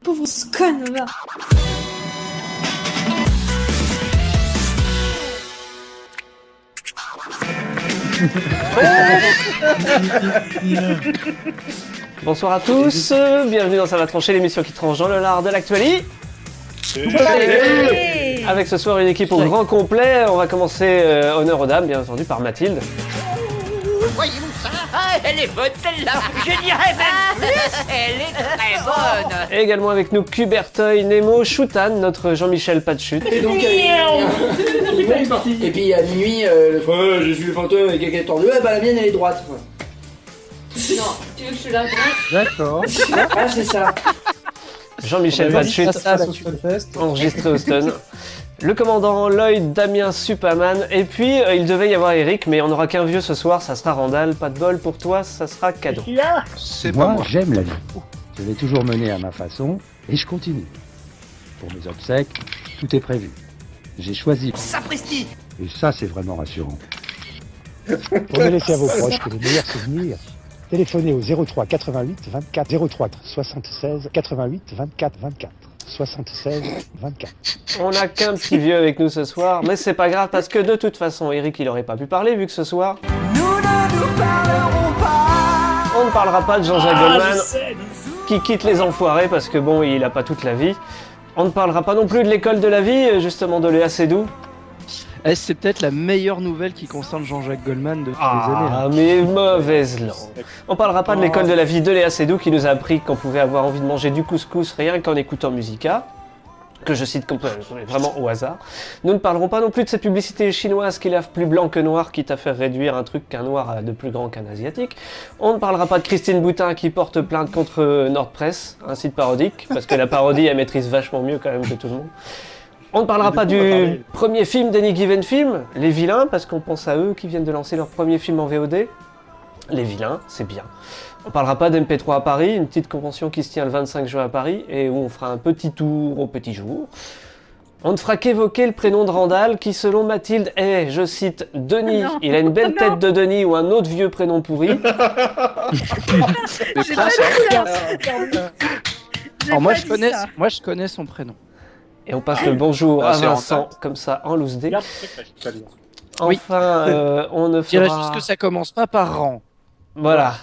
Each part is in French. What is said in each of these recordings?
Pauvre conne, là. Bonsoir à tous, bienvenue dans Ça va trancher, l'émission qui tranche dans le lard de l'actualité. Avec ce soir une équipe au grand complet, on va commencer honneur aux dames, bien entendu, par Mathilde. Voyez-vous ça? Ah, elle est bonne celle-là. Je dirais même plus. Elle est très bonne. Et également avec nous Cubertoy, Nemo, Choutan, notre Jean-Michel pas de chute. Et donc, et puis à minuit, le frère, je suis le fantôme avec quelqu'un tordu, bah la mienne elle est droite. Non, tu veux que je la droite? D'accord. Ah, c'est ça. Jean-Michel pas de chute, enregistré au stun. Le commandant Lloyd, Damien Superman, et puis il devait y avoir Eric, mais on n'aura qu'un vieux ce soir, ça sera Randall, pas de bol pour toi, ça sera cadeau. Moi, j'aime la vie. Je l'ai toujours menée à ma façon, et je continue. Pour mes obsèques, tout est prévu. J'ai choisi. Sapristi. Et ça, c'est vraiment rassurant. Pour me laisser à vos proches que les meilleurs souvenirs, téléphonez au 03 88 24 03 76 88 24 24. 76 24. On n'a qu'un petit vieux avec nous ce soir, mais c'est pas grave parce que de toute façon, Eric il aurait pas pu parler vu que ce soir. On ne parlera pas de Jean-Jacques Goldman qui quitte les enfoirés parce que bon, il a pas toute la vie. On ne parlera pas non plus de l'école de la vie, justement de Léa Seydoux. C'est peut-être la meilleure nouvelle qui concerne Jean-Jacques Goldman depuis des années. Ah, mais mauvaise langue. On parlera pas de l'école de la vie de Léa Seydoux qui nous a appris qu'on pouvait avoir envie de manger du couscous rien qu'en écoutant Musica, que je cite vraiment au hasard. Nous ne parlerons pas non plus de cette publicité chinoise qui lave plus blanc que noir, quitte à faire réduire un truc qu'un noir a de plus grand qu'un asiatique. On ne parlera pas de Christine Boutin qui porte plainte contre Nordpress, un site parodique, parce que la parodie elle maîtrise vachement mieux quand même que tout le monde. On ne parlera pas du premier film d'Any Given Film, Les Vilains, parce qu'on pense à eux qui viennent de lancer leur premier film en VOD. Les Vilains, c'est bien. On parlera pas d'MP3 à Paris, une petite convention qui se tient le 25 juin à Paris, et où on fera un petit tour au petit jour. On ne fera qu'évoquer le prénom de Randall, qui selon Mathilde est, je cite, Denis. Il a une belle tête de Denis ou un autre vieux prénom pourri. C'est pas ça. Alors moi je connais son prénom. Et on passe le bonjour à Vincent, comme ça, en loose day. Enfin, on ne Je dirais fera... juste que ça commence pas par rang. Voilà.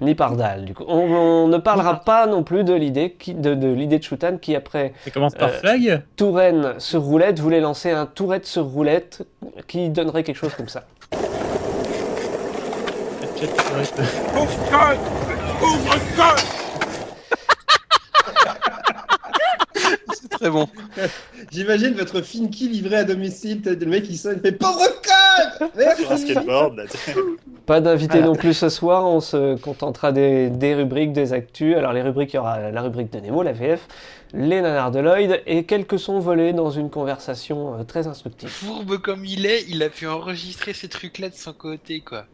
Ni par dalle, du coup. On ne parlera pas non plus de l'idée de l'idée de Choutan qui, après Ça commence par flag. Touraine sur roulette, voulait lancer un Tourette sur roulette qui donnerait quelque chose comme ça. C'est très bon. J'imagine votre Finky livré à domicile, le mec qui sonne, il fait pauvre con. Sur un skateboard, là. Pas d'invité non plus ce soir, on se contentera des rubriques, des actus. Alors les rubriques, il y aura la rubrique de Nemo, la VF, les nanars de Lloyd et quelques sons volés dans une conversation très instructive. Fourbe comme il est, il a pu enregistrer ces trucs-là de son côté, quoi.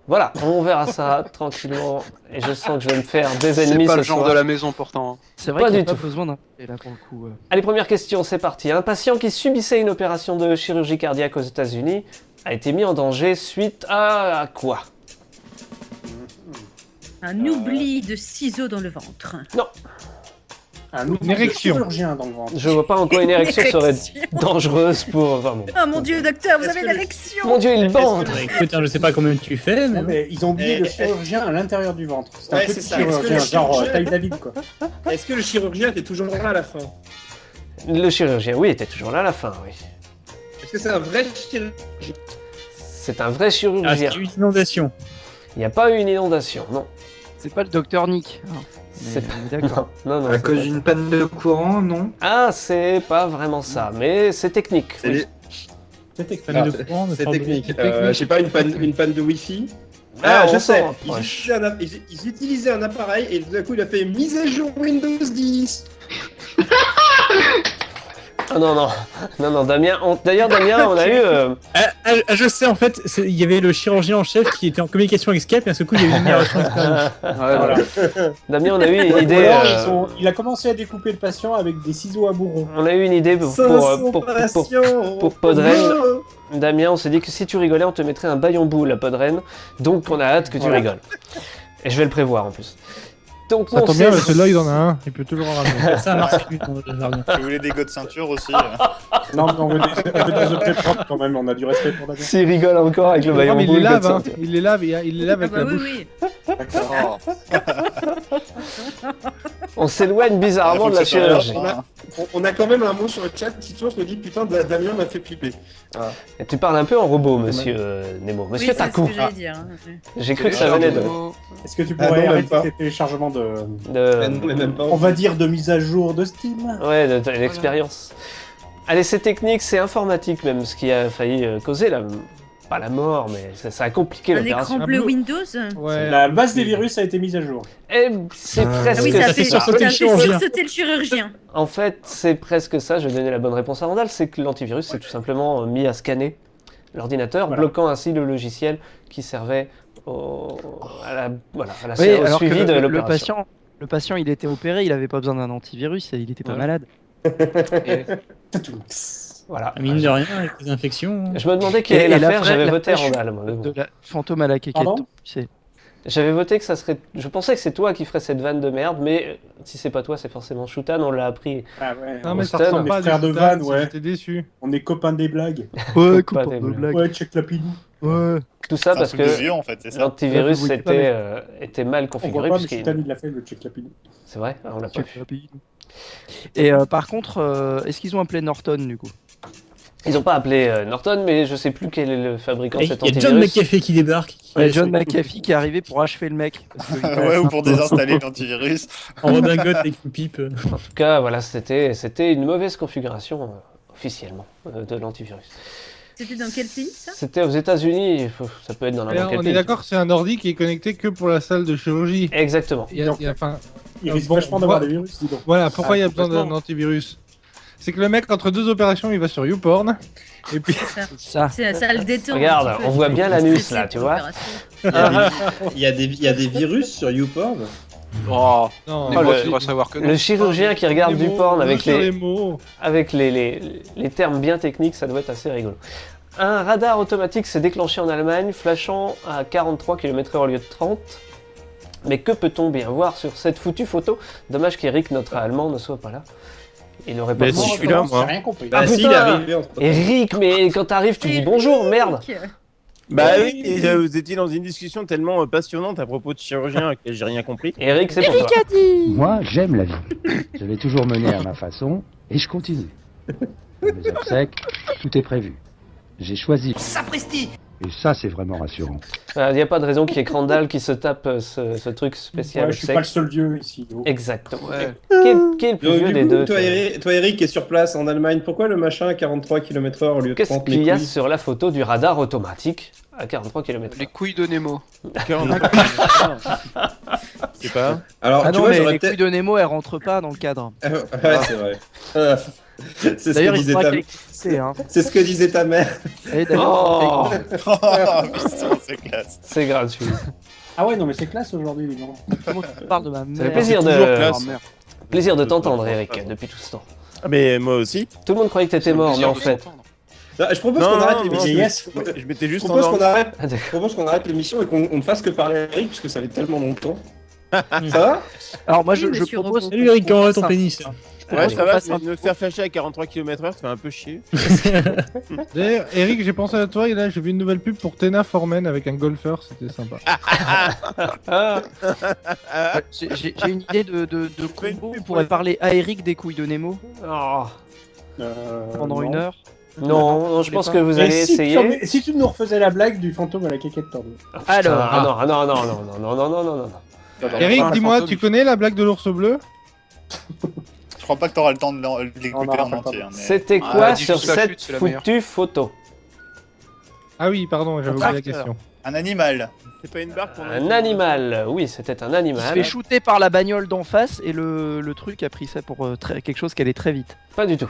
Voilà, on verra ça tranquillement et je sens que je vais me faire des ennemis ce soir. C'est pas le genre de la maison pourtant. C'est vrai Pas qu'il n'y du a pas tout. besoin d'un là pour le coup. Allez, première question, c'est parti. Un patient qui subissait une opération de chirurgie cardiaque aux États-Unis a été mis en danger suite à quoi? Un oubli de ciseaux dans le ventre. Non, Une érection. Chirurgien dans le ventre. je vois pas en quoi une érection serait dangereuse pour... Enfin bon. Oh mon dieu, docteur, vous Est-ce avez que l'érection. Mon dieu, il bande. Bah, écoute, hein, je sais pas combien tu fais, mais... Non, mais ils ont oublié le chirurgien à l'intérieur du ventre. C'est un Ouais, petit c'est ça. chirurgien, Est-ce que le genre chirurgien- taille David quoi. Est-ce que le chirurgien était toujours là à la fin? Le chirurgien, oui, était toujours là à la fin, oui. Est-ce que c'est un vrai chirurgien? C'est un vrai Ah, chirurgien. c'est une inondation. Il n'y a pas eu une inondation, non. C'est pas le docteur Nick. Ah, C'est mais pas... on est d'accord. Non, non, À c'est cause pas- d'une panne de courant, non? Ah, c'est pas vraiment ça, mais c'est technique. C'est oui. les- C'était panne de courant, me C'est semble. technique. Je sais pas, une panne de Wi-Fi. Ah, Ah, on je s'en sais. rapproche. Ils utilisaient un appareil et tout d'un coup il a fait mise à jour Windows 10. Ah non, non, non, non, Damien, d'ailleurs Damien, on a eu... Je sais, en fait, il y avait le chirurgien en chef qui était en communication avec Skype et à ce coup il y a eu une amélioration expérience. Voilà. Damien, on a eu une Ou idée... alors, il a commencé à découper le patient avec des ciseaux à bourron. On a eu une idée pour Podren. Damien, on s'est dit que si tu rigolais, on te mettrait un baillon boule à Podren, donc on a hâte que tu rigoles. Et je vais le prévoir en plus. Donc Ça non, tombe bien, celui-là, il en a un. Il peut toujours en ramener. Ça marche. Tu voulais des gars de ceinture aussi Non, mais on veut des objets propres quand même, on a du respect pour la vie. S'il rigole encore avec le maillot mais il boule les lave, comme hein. ça. Il les lave avec la bouche. Oui. D'accord. On s'éloigne bizarrement de la chirurgie. On a quand même un mot sur le chat. Tito se me dit putain, Damien m'a fait flipper. Ah. Et tu parles un peu en robot, monsieur Nemo. Monsieur Taku. C'est ce que j'allais dire. J'ai cru que ça venait de... Est-ce que tu pourrais arrêter tes téléchargements on va dire de mise à jour de Steam? Ouais, de l'expérience. Allez, c'est technique, c'est informatique même, ce qui a failli causer pas la mort, mais ça a compliqué Un l'opération. écran bleu Windows. Ouais. La base des virus a été mise à jour. Et c'est presque Oui, ça fait ça. sauter le chirurgien. En fait, c'est presque ça, je vais donner la bonne réponse à Randall, c'est que l'antivirus c'est tout simplement mis à scanner l'ordinateur, bloquant ainsi le logiciel qui servait au suivi de l'opération. Le patient, il était opéré, il avait pas besoin d'un antivirus et il était pas malade. Voilà. Mine de rien, avec les infections. Je me demandais qui allait la faire, j'avais voté Randall. Moi, de la fantôme à la quéquette, tu sais. J'avais voté que ça serait... Je pensais que c'est toi qui ferais cette vanne de merde, mais si c'est pas toi, c'est forcément Shutan, on l'a appris. Ah ouais. Non mais ça ressemble pas à frères de Shutan, Van, ouais. J'étais déçu. On est copains des blagues. Ouais, Pas copain des de blague. Ouais, check la pilou. Ouais. Tout ça C'est un parce truc de que vieux, en fait, c'est ça. l'antivirus Ouais, était mal On configuré. voit pas, mais puisqu'il- Chutan il l'a fait, le check la pilou. C'est vrai, on l'a pas vu. Et par contre, est-ce qu'ils ont appelé Norton du coup? Ils ont pas appelé Norton, mais je sais plus quel est le fabricant de Il cet y a antivirus. John McAfee qui débarque. Ouais, John McAfee qui est arrivé pour achever le mec. Ouais, ou pour désinstaller l'antivirus. En redingote avec une pipe. En tout cas, voilà, c'était une mauvaise configuration officiellement de l'antivirus. C'était dans quel pays ça? C'était aux États-Unis, ça peut être dans n'importe quel On pays. est d'accord, c'est un ordi qui est connecté que pour la salle de chirurgie. Exactement. Il risque vachement d'avoir des virus, dis donc. Voilà, pourquoi il y a besoin d'un antivirus? C'est que le mec, entre deux opérations, il va sur YouPorn. Et puis. Ça le détend. Regarde, on voit bien l'anus là, tu vois. Il y a des virus sur YouPorn. Oh, Non, Nemo, tu dois savoir que non. Le chirurgien qui regarde du porn avec les mots. avec les termes bien techniques, ça doit être assez rigolo. Un radar automatique s'est déclenché en Allemagne, flashant à 43 km/h au lieu de 30. Mais que peut-on bien voir sur cette foutue photo? Dommage qu'Eric, notre allemand, ne soit pas là. Il aurait pas Mais pu- si je suis là, moi. J'ai rien compris. Ah, Ah si, il est putain arrivé entre temps. Eric, mais quand t'arrives, tu dis bonjour, merde. Bah oui, et, vous étiez dans une discussion tellement passionnante à propos de chirurgien que j'ai rien compris. Eric, c'est pour toi. Moi, j'aime la vie. Je vais toujours mener à ma façon et je continue. Pour mes obsèques, tout est prévu. J'ai choisi. Sapristi! Et ça, c'est vraiment rassurant. Il n'y a pas de raison qu'il y ait Crandall qui se tape ce truc spécial. Ouais, je suis pas le seul dieu ici. Exactement. Ouais. Qui est le plus vieux Du des coup, deux toi, Eric, qui est sur place en Allemagne, pourquoi le machin à 43 km/h au lieu de Qu'est-ce 30 qu'il y a mes couilles sur la photo du radar automatique à 43 km/h? Les couilles de Nemo. C'est pas. Alors, Ah tu non, vois, mais j'aurais les couilles peut-être. de Nemo, elles rentrent pas dans le cadre. Ouais, c'est vrai. C'est ce que D'ailleurs, il disait faudra ta... qu'électricité, hein. C'est ce que disait ta mère. Et d'ailleurs, Oh, Putain, c'est classe. c'est gratuit. Ah ouais, non, mais c'est classe aujourd'hui, les gars. comment tu parles de ma mère? Ça fait plaisir toujours classe. plaisir de t'entendre, Eric, depuis tout ce temps. Ah, mais moi aussi. Tout le monde croyait que t'étais mort, mais en fait. Non, je propose Non, qu'on arrête non, l'émission. Yes. Je m'étais Je juste propose endormi. qu'on arrête. Ah, d'accord. Je propose qu'on arrête l'émission et qu'on ne fasse que parler à Eric, parce que ça fait tellement longtemps. Ça va? Alors moi, Oui, je monsieur propose... Robot. Salut Eric, comment va ton Ça. pénis? Ouais, ça va, passe un- mais me faire flasher à 43 km/h, ça fait un peu chier. D'ailleurs, Eric, j'ai pensé à toi et là j'ai vu une nouvelle pub pour Tena Formen avec un golfeur, c'était sympa. Ah, J'ai une idée de combo. On pourrait parler à Eric des couilles de Nemo oh. pendant non. 1 heure. Non, je pense que vous Et allez si essayer. si tu nous refaisais la blague du fantôme à la caquette tordue. Alors, Ah non, non, non, non, non, non, non, non, non, non. Eric, un dis-moi, fantôme. tu connais la blague de l'ours bleu? Je crois pas que t'auras le temps de On l'écouter aura en pas entier. le hein, mais- C'était Ah, quoi dis sur juste la cette flûte, c'est la meilleure. foutue photo? Ah oui, pardon, j'avais oublié la tracteur. question. Un animal. C'est pas une barre pour Un animal, oui, c'était un il se animal. fait shooter par la bagnole d'en face et le truc a pris ça pour quelque chose qui allait très vite. Pas du tout.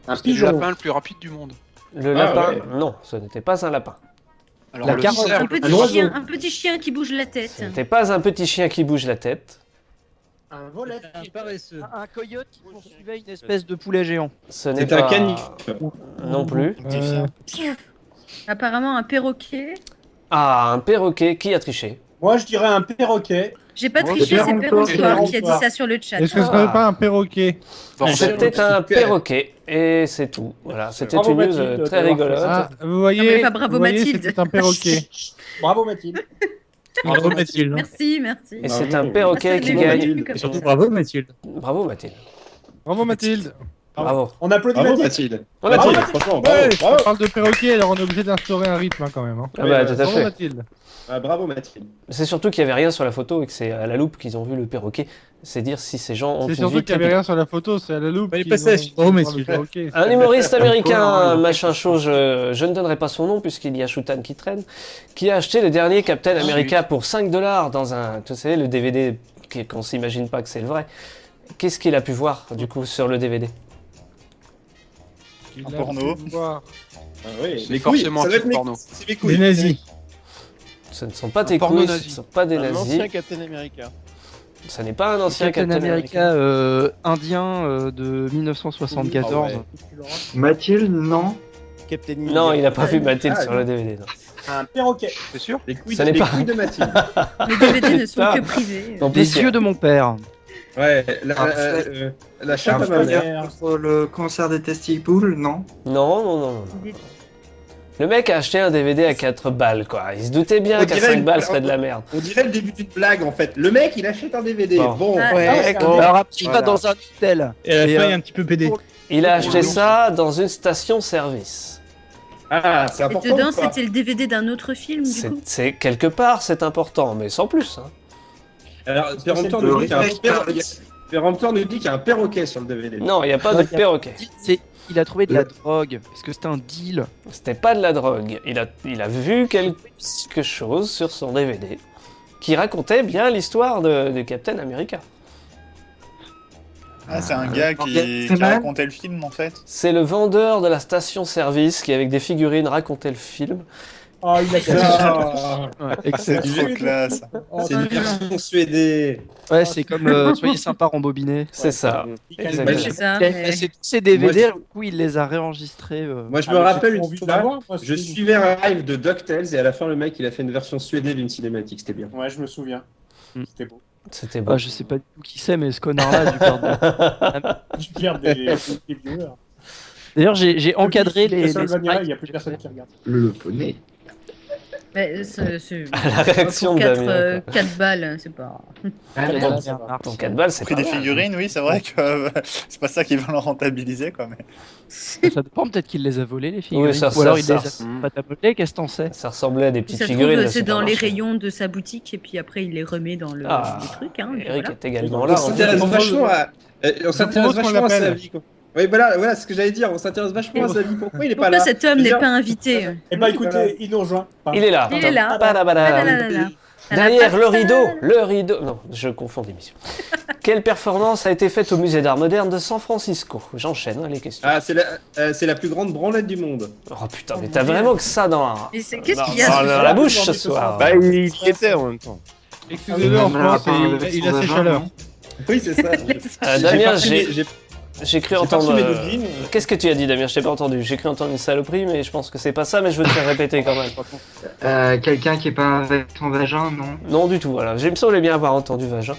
Un C'était le pigeon. lapin le plus rapide du monde. Le Ah, lapin, ouais. non, ce n'était pas un lapin. Alors La le carotte. cerf, Un le petit plus oiseau. un petit chien qui bouge la tête. Ce n'était pas un petit chien qui bouge la tête. Un volet. Un coyote qui poursuivait une espèce de poulet géant. Ce n'est C'est un pas... caniche. Non plus. Apparemment un perroquet. Ah, un perroquet qui a triché. Moi, je dirais un perroquet J'ai pas triché, c'est Péremptoire qui a dit ça sur le chat. Est-ce que ce serait pas un perroquet? C'était un perroquet, et c'est tout. Voilà, c'était Bravo, une news Mathilde, très d'avoir rigolote. Ah, vous Non, voyez, mais pas bravo, vous voyez, Mathilde. c'était un perroquet. Bravo Mathilde. Bravo Mathilde. Merci, merci. Et c'est un perroquet qui Bravo, gagne. Mathilde. Et surtout bravo Mathilde. Bravo Mathilde. Bravo Mathilde. Bravo. On applaudit Bravo Mathilde. Mathilde. On a Bravo, dit. franchement, bravo, Ouais, bravo. on parle de perroquet, alors on est obligé d'instaurer un rythme quand même. Hein. Ah bah, tout à Bravo fait. Mathilde. Ah, bravo Mathilde. C'est surtout qu'il n'y avait rien sur la photo et que c'est à la loupe qu'ils ont vu le perroquet. C'est dire si ces gens ont C'est une surtout vie qu'il n'y avait trépidante. rien sur la photo, c'est à la loupe. Il est qu'ils pas ont- sèche. Oh, mais Bravo, c'est perroquet. Un humoriste américain, machin chose, je ne donnerai pas son nom puisqu'il y a Shutan qui traîne, qui a acheté le dernier Captain America pour 5 $ dans un, tu sais, le DVD qu'on s'imagine pas que c'est le vrai. Qu'est-ce qu'il a pu voir du coup sur le DVD? Il Un a porno. pu voir. Ah oui, C'est les forcément couilles, ça doit être un mes- porno. c'est mes couilles. Des nazis. Ce ne sont pas tes porno couilles, ce nazi. ne sont pas des Un nazis, ancien Captain America. ce n'est pas un ancien Captain Captain America. America indien de 1974. Ah ouais. Mathilde, non. Captain Non, il n'a pas vu Mathilde Ah, sur le DVD. non. Un perroquet. C'est sûr? Les couilles, Ça n'est les pas- couilles de Mathilde. Les DVD ne sont Ah. que privés. En plus, Des yeux de mon père. Ouais, la chatte à ma mère. Contre le cancer des testicules, non. Non, non, non, non. Le mec a acheté un DVD à 4 balles, quoi. Il se doutait bien On qu'à dirait 5 une- balles, ce serait de la merde. On dirait le début d'une blague en fait. Le mec il achète un DVD. Bon. Bon, Ah, Ouais, c'est un- alors après, il va Voilà. dans un hôtel. Et à la Et, fin, il est un petit peu pédé. Il a acheté ça dans une station-service. Ah, c'est Et important. dedans, ou pas c'était le DVD d'un autre film, du coup. C'est quelque part, c'est important, mais sans plus. Hein. Alors, Péremptoire nous dit qu'il y a un Péremptoire nous dit qu'il y a un perroquet sur le DVD. Non, il n'y a pas Non, de il y a- perroquet. Il a trouvé de la drogue, parce que c'était un deal. C'était pas de la drogue. Il a vu quelque chose sur son DVD qui racontait bien l'histoire de Captain America. Ah, c'est un gars qui racontait le film en fait. C'est le vendeur de la station-service qui, avec des figurines, racontait le film. Oh, il a Ah, C'est trop classe. c'est une version suédée. Ouais, c'est comme Soyez sympa rembobiné. C'est ça. Ouais, Exactement. c'est ça. Il a mais- passé tous ses DVD, du coup, il les a réenregistrés. Moi je Ah, me mais rappelle j'ai une trop envie de fois, l'avoir, moi, je ce suivais un live de DuckTales et à la fin le mec il a fait une version suédée d'une cinématique, c'était bien. Ouais, je me souviens. Hmm. C'était beau. C'était bon. Ah, je sais pas du tout qui c'est, mais ce connard-là a dû perdre. Tu perds des viewers. D'ailleurs, j'ai encadré les. Castlevania, il n'y a sprites. plus personne qui regarde. Le poney. Mais La réaction de Damien, quoi. 4 balles, c'est pas. Pour 4 balles, c'est Pris pas des mal. figurines, oui, c'est vrai que c'est pas ça qui va le rentabiliser quoi. Mais... Ça dépend, peut-être qu'il les a volés, les figurines. Oui, ça, Ou alors il ça, les ça. a pas tablés, qu'est-ce que t'en sais? Ça ressemblait à des Si petites ça se figurines. trouve, de c'est dans les supermarché. rayons de sa boutique et puis après il les remet dans le truc. Hein, et Eric voilà. est également On là. s'intéresse vachement à, on s'intéresse propose qu'on vachement à sa l'appelle. vie. Quoi. Oui, voilà ce que j'allais dire. On s'intéresse vachement à sa vie. Pourquoi il est pas Pourquoi là cet homme n'est Déjà- pas invité Eh ben écoutez, il nous rejoint. Il est là. Il est là. Padabada. Derrière le rideau. Non, je confonds d'émission. Quelle performance a été faite au musée d'art moderne de San Francisco? J'enchaîne les questions. Ah, c'est la plus grande branlette du monde. Oh putain, mais t'as vraiment que ça dans Qu'est-ce qu'il y dans a la bouche ce soir. Bah, il y était en même temps. Excusez-le, en France, il a ses chaleurs. Oui, c'est ça. Damien, j'ai j'ai cru J'ai entendre. pas reçu mes doublines. Qu'est-ce que tu as dit, Damien? Je t'ai pas entendu. J'ai cru entendre une saloperie, mais je pense que c'est pas ça, mais je veux te faire répéter quand même. Quelqu'un qui est pas avec ton vagin, non. Non, du tout, voilà. Il me semblait bien avoir entendu vagin.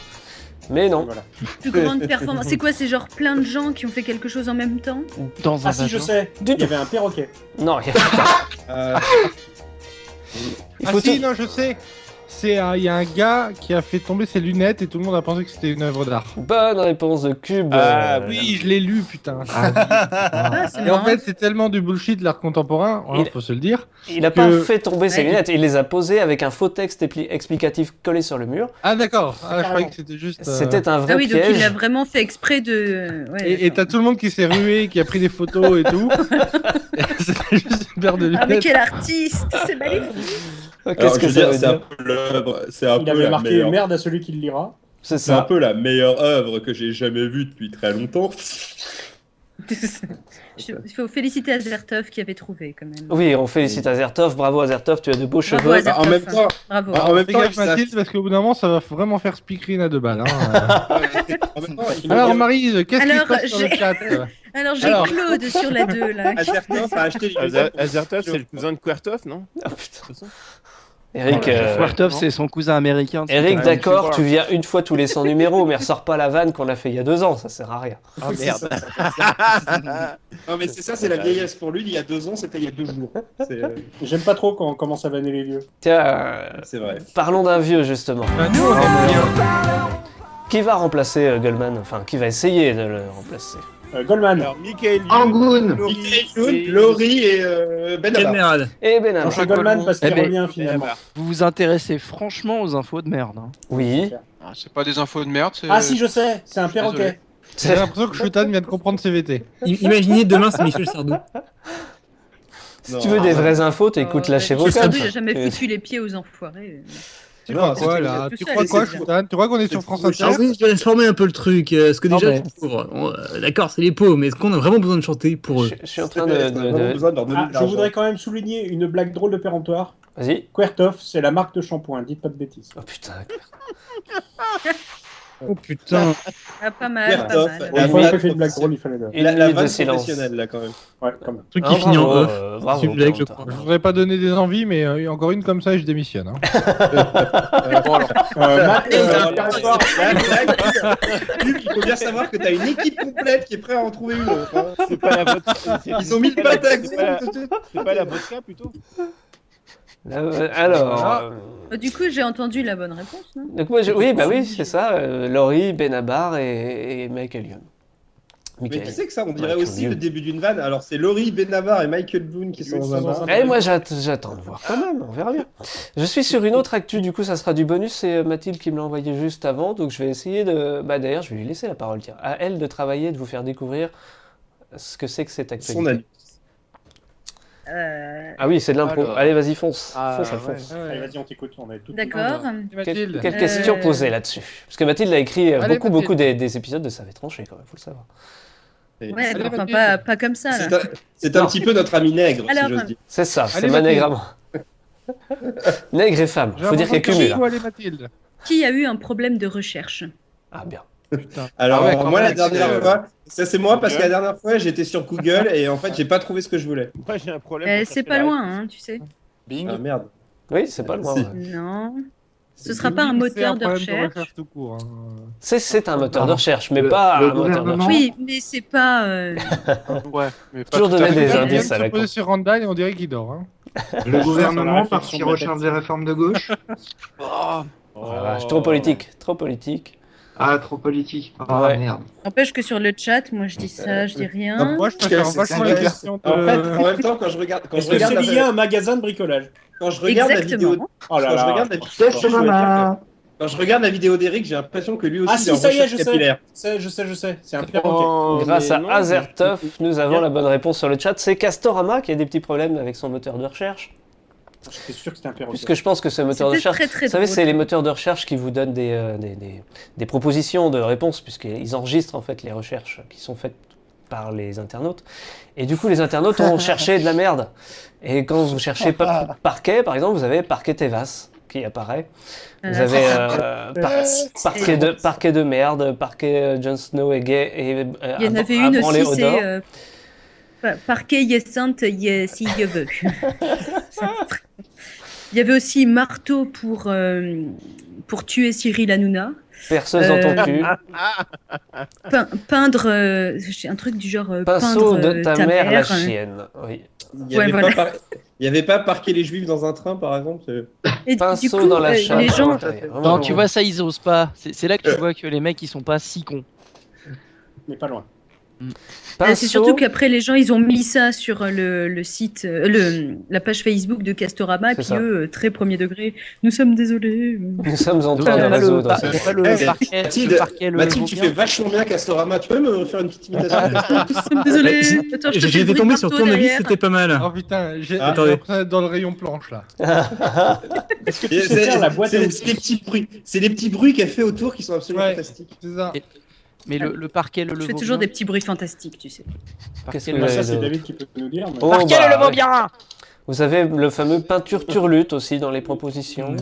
Mais non. Voilà. plus grande performance? C'est quoi? C'est genre plein de gens qui ont fait quelque chose en même temps? Dans un Ah si, je vagin. sais. Du Il y tout. avait un perroquet. Non, il Ah faut si, tout- non, je sais. Il y a un gars qui a fait tomber ses lunettes et tout le monde a pensé que c'était une œuvre d'art. Bonne réponse de Cube. Ah oui, je l'ai lu, putain. Ah, c'est Et en marrant. fait, c'est tellement du bullshit l'art contemporain, Il- faut se le dire. Il a que- pas fait tomber ses Ouais. lunettes, il les a posées avec un faux texte explicatif collé sur le mur. Ah d'accord, je croyais que c'était juste... C'était un vrai Ah oui, donc piège. il a vraiment fait exprès de. Ouais, Et t'as tout le monde qui s'est rué, qui a pris des photos et tout. C'était juste une paire de lunettes. Ah mais quel artiste, c'est magnifique. Qu'est-ce que ça veut c'est un dire? peu l'œuvre, c'est un Il peu avait la marqué meilleure. merde à celui qui le lira. C'est C'est un ça. peu la meilleure œuvre que j'ai jamais vue depuis très longtemps. Il faut féliciter Azertov qui avait trouvé quand même. Oui, on félicite Azertov, bravo Azertov, tu as de beaux Bravo, cheveux. Azertov. En même temps, Bravo. en même Fais temps, gaffe, Mathilde, parce qu'au bout d'un moment, ça va vraiment faire speakerine à 2 balles. Hein. en même temps, il Alors Maryse, qu'est-ce qui se Alors, passe sur le j'ai- chat Alors j'ai Alors. Claude sur la 2 là. Azertov a acheté les Azertov, c'est le cousin de Quertov, non? Ah putain. Eric, Squartov, c'est son cousin américain. Eric, d'accord, tu viens une fois tous les 100 numéros, mais ressors pas la vanne qu'on a fait il y a 2 ans, ça sert à rien. Oh merde. Non, mais c'est ça, c'est la vieillesse. Pour lui, il y a 2 ans, c'était il y a 2 jours. J'aime pas trop quand on commence à vanner les vieux. Tiens, C'est vrai. parlons d'un vieux justement. Nous, on aime bien. Qui va remplacer Goldman? Enfin, qui va essayer de le remplacer? Goldman. Alors, Michael Angoun. Laurie et Benabar. Camarade. Et Benabar. C'est Goldman parce qu'il Eh ben, revient finalement. Vous vous intéressez franchement aux infos de merde. Hein. Oui. Ah, c'est pas des infos de merde, c'est... Ah si, je sais, c'est un perroquet. J'ai l'impression que Shutan vient de comprendre CVT. Imaginez demain, c'est Michel Sardou. Si tu veux des vraies infos, t'écoutes Lâchez vos Sardou, câbles. il a jamais foutu les pieds aux enfoirés. Tu crois quoi là? Tu crois quoi, Shutan? Tu crois qu'on est sur France Inter? Ah oui, je vais former un peu le truc. Est-ce que déjà, d'accord, c'est les pauvres, mais est-ce qu'on a vraiment besoin de chanter pour eux? Je suis en train Je voudrais quand même souligner une blague drôle de péremptoire. Vas-y. Quertoff, c'est la marque de shampoing, dites pas de bêtises. Oh putain. Oh putain. Ah, pas mal, pas mal. Une fois qu'il fait une blague drôle, il fallait le... Une La minute de vanne silence. professionnelle, là, quand même. Ouais, quand même. Truc Ah, qui finit en bravo, off. bravo, C'est une blague, je Corentin. crois. Je voudrais pas donner des envies, mais encore une comme ça et je démissionne. Hein. Bon, alors, Matt, Il faut bien savoir que t'as une équipe complète qui est prête à en trouver une autre. Hein. C'est pas la vodka. Ils ont mis le patax. C'est pas la vodka plutôt? Alors, Du coup, j'ai entendu la bonne réponse, non? donc moi, oui, bah oui, c'est ça. Laurie, Benabar et Michael Youn. Mais qui c'est que ça? On dirait Michael aussi Youn. le début d'une vanne. Alors c'est Laurie, Benabar et Michael Boone qui sont dans un bar. Eh, moi j'attends de voir quand même, on verra bien. Je suis sur une autre actu, du coup ça sera du bonus, c'est Mathilde qui me l'a envoyé juste avant, donc je vais essayer de... Bah d'ailleurs je vais lui laisser la parole, tiens. À elle de travailler, de vous faire découvrir ce que c'est que cette actualité. Son ami. Ah oui, c'est de l'impro. Alors. Allez, vas-y, fonce. Ah, fonce, ouais. Alphonse. Allez, vas-y, on t'écoute, on est tout. D'accord. Mathilde. Quelle question poser là-dessus? Parce que Mathilde a écrit Allez, beaucoup Mathilde. des épisodes de Ça va trancher quand même, faut le savoir. Ouais, Allez, enfin, Mathilde. pas comme ça, là. C'est un petit peu notre ami nègre, si Alors, j'ose dire. C'est ça, c'est Allez, ma Mathilde. nègre à moi. Nègre et femme, faut dire qu'elle cumule. hein. Allez, Mathilde. Qui a eu un problème de recherche? Ah bien. Alors Ah ouais, quand moi même, la dernière c'est, fois, ça c'est moi parce que Google. la dernière fois j'étais sur Google et en fait j'ai pas trouvé ce que je voulais. Moi j'ai un problème. pour C'est chercher pas la loin, réponse. hein, tu sais. Bing. Ah merde. Oui, c'est pas loin. C'est- ouais. Non. Ce sera pas un moteur de recherche. tout court. hein. C'est un moteur de recherche, mais pas un moteur de recherche. Oui, mais c'est pas. ouais, mais pas Toujours tout à donner fait. des Il vient de indices à se la poser con. sur Randall et on dirait qu'il dort. Hein. Le gouvernement, parce qu'il recherche des réformes de gauche. Oh, Oh la vache, trop politique, trop politique. Ah, trop politique. Ouais. merde. N'empêche que sur le chat, moi je dis ça, je dis rien. Moi je préfère vachement les questions de... En fait, en même temps quand je regarde Est-ce que c'est lié à un magasin de bricolage? quand je regarde la vidéo Exactement. Oh là quand je là. regarde la vidéo quand je regarde la vidéo d'Eric, j'ai l'impression que lui aussi Ah il si, est en ça y est, recherche je sais. capillaire. Je sais. C'est un Oh, perroquet. grâce à mais non, Azertov, nous avons la bonne réponse sur le chat. C'est Castorama qui a des petits problèmes avec son moteur de recherche. J'étais sûr que c'était un perroquet. Puisque je pense que ce moteur de C'était recherche, très vous savez, drôle. c'est les moteurs de recherche qui vous donnent des propositions de réponses, puisqu'ils enregistrent en fait les recherches qui sont faites par les internautes. Et du coup, les internautes ont cherché de la merde. Et quand vous cherchez parquet, par exemple, vous avez parquet Tevas qui apparaît. Vous avez parquet de merde, parquet Jon Snow est gay et Il y en avait une aussi, c'est Parquet Yesante si je veux. Il y avait aussi marteau pour tuer Cyril Hanouna. Perceuse dans ton cul. Peindre un truc du genre Pinceau peindre de ta mère la chienne. Oui. Il y avait pas parqué les juifs dans un train par exemple. Et Pinceau du coup, dans la chatte. les gens, Non, tu vois, ça, ils osent pas. C'est là que tu vois que les mecs, ils sont pas si cons. Mais pas loin. c'est surtout qu'après les gens ils ont mis ça sur le site, la page Facebook de Castorama, C'est puis ça. eux très premier degré. Nous sommes désolés. Nous sommes en Il y train de a pas résoudre le, ça. il y a pas le parquet, le Mathilde, tu vaut bien. fais vachement bien Castorama. Tu peux me faire une petite imitation? Nous sommes désolés. Attends, je te fais J'ai le bruit de tombé sur marteau ton avis, derrière. c'était pas mal. Oh putain, j'ai Attendez. l'impression d'être dans le rayon planche là. Est-ce que tu sais faire la boîte à C'est outils? les petits bruits. C'est les petits bruits qu'elle fait autour qui sont absolument Ouais. fantastiques. C'est ça. Mais le parquet, le Je vaut fais bien. toujours des petits bruits fantastiques, tu sais. Qu'est-ce Parquet, que le- vous Ça, avez c'est d'autre? David qui peut nous dire. mais- Oh, Parquet, bah, le vaut oui. bien. Vous avez le fameux peinture turlute aussi dans les propositions.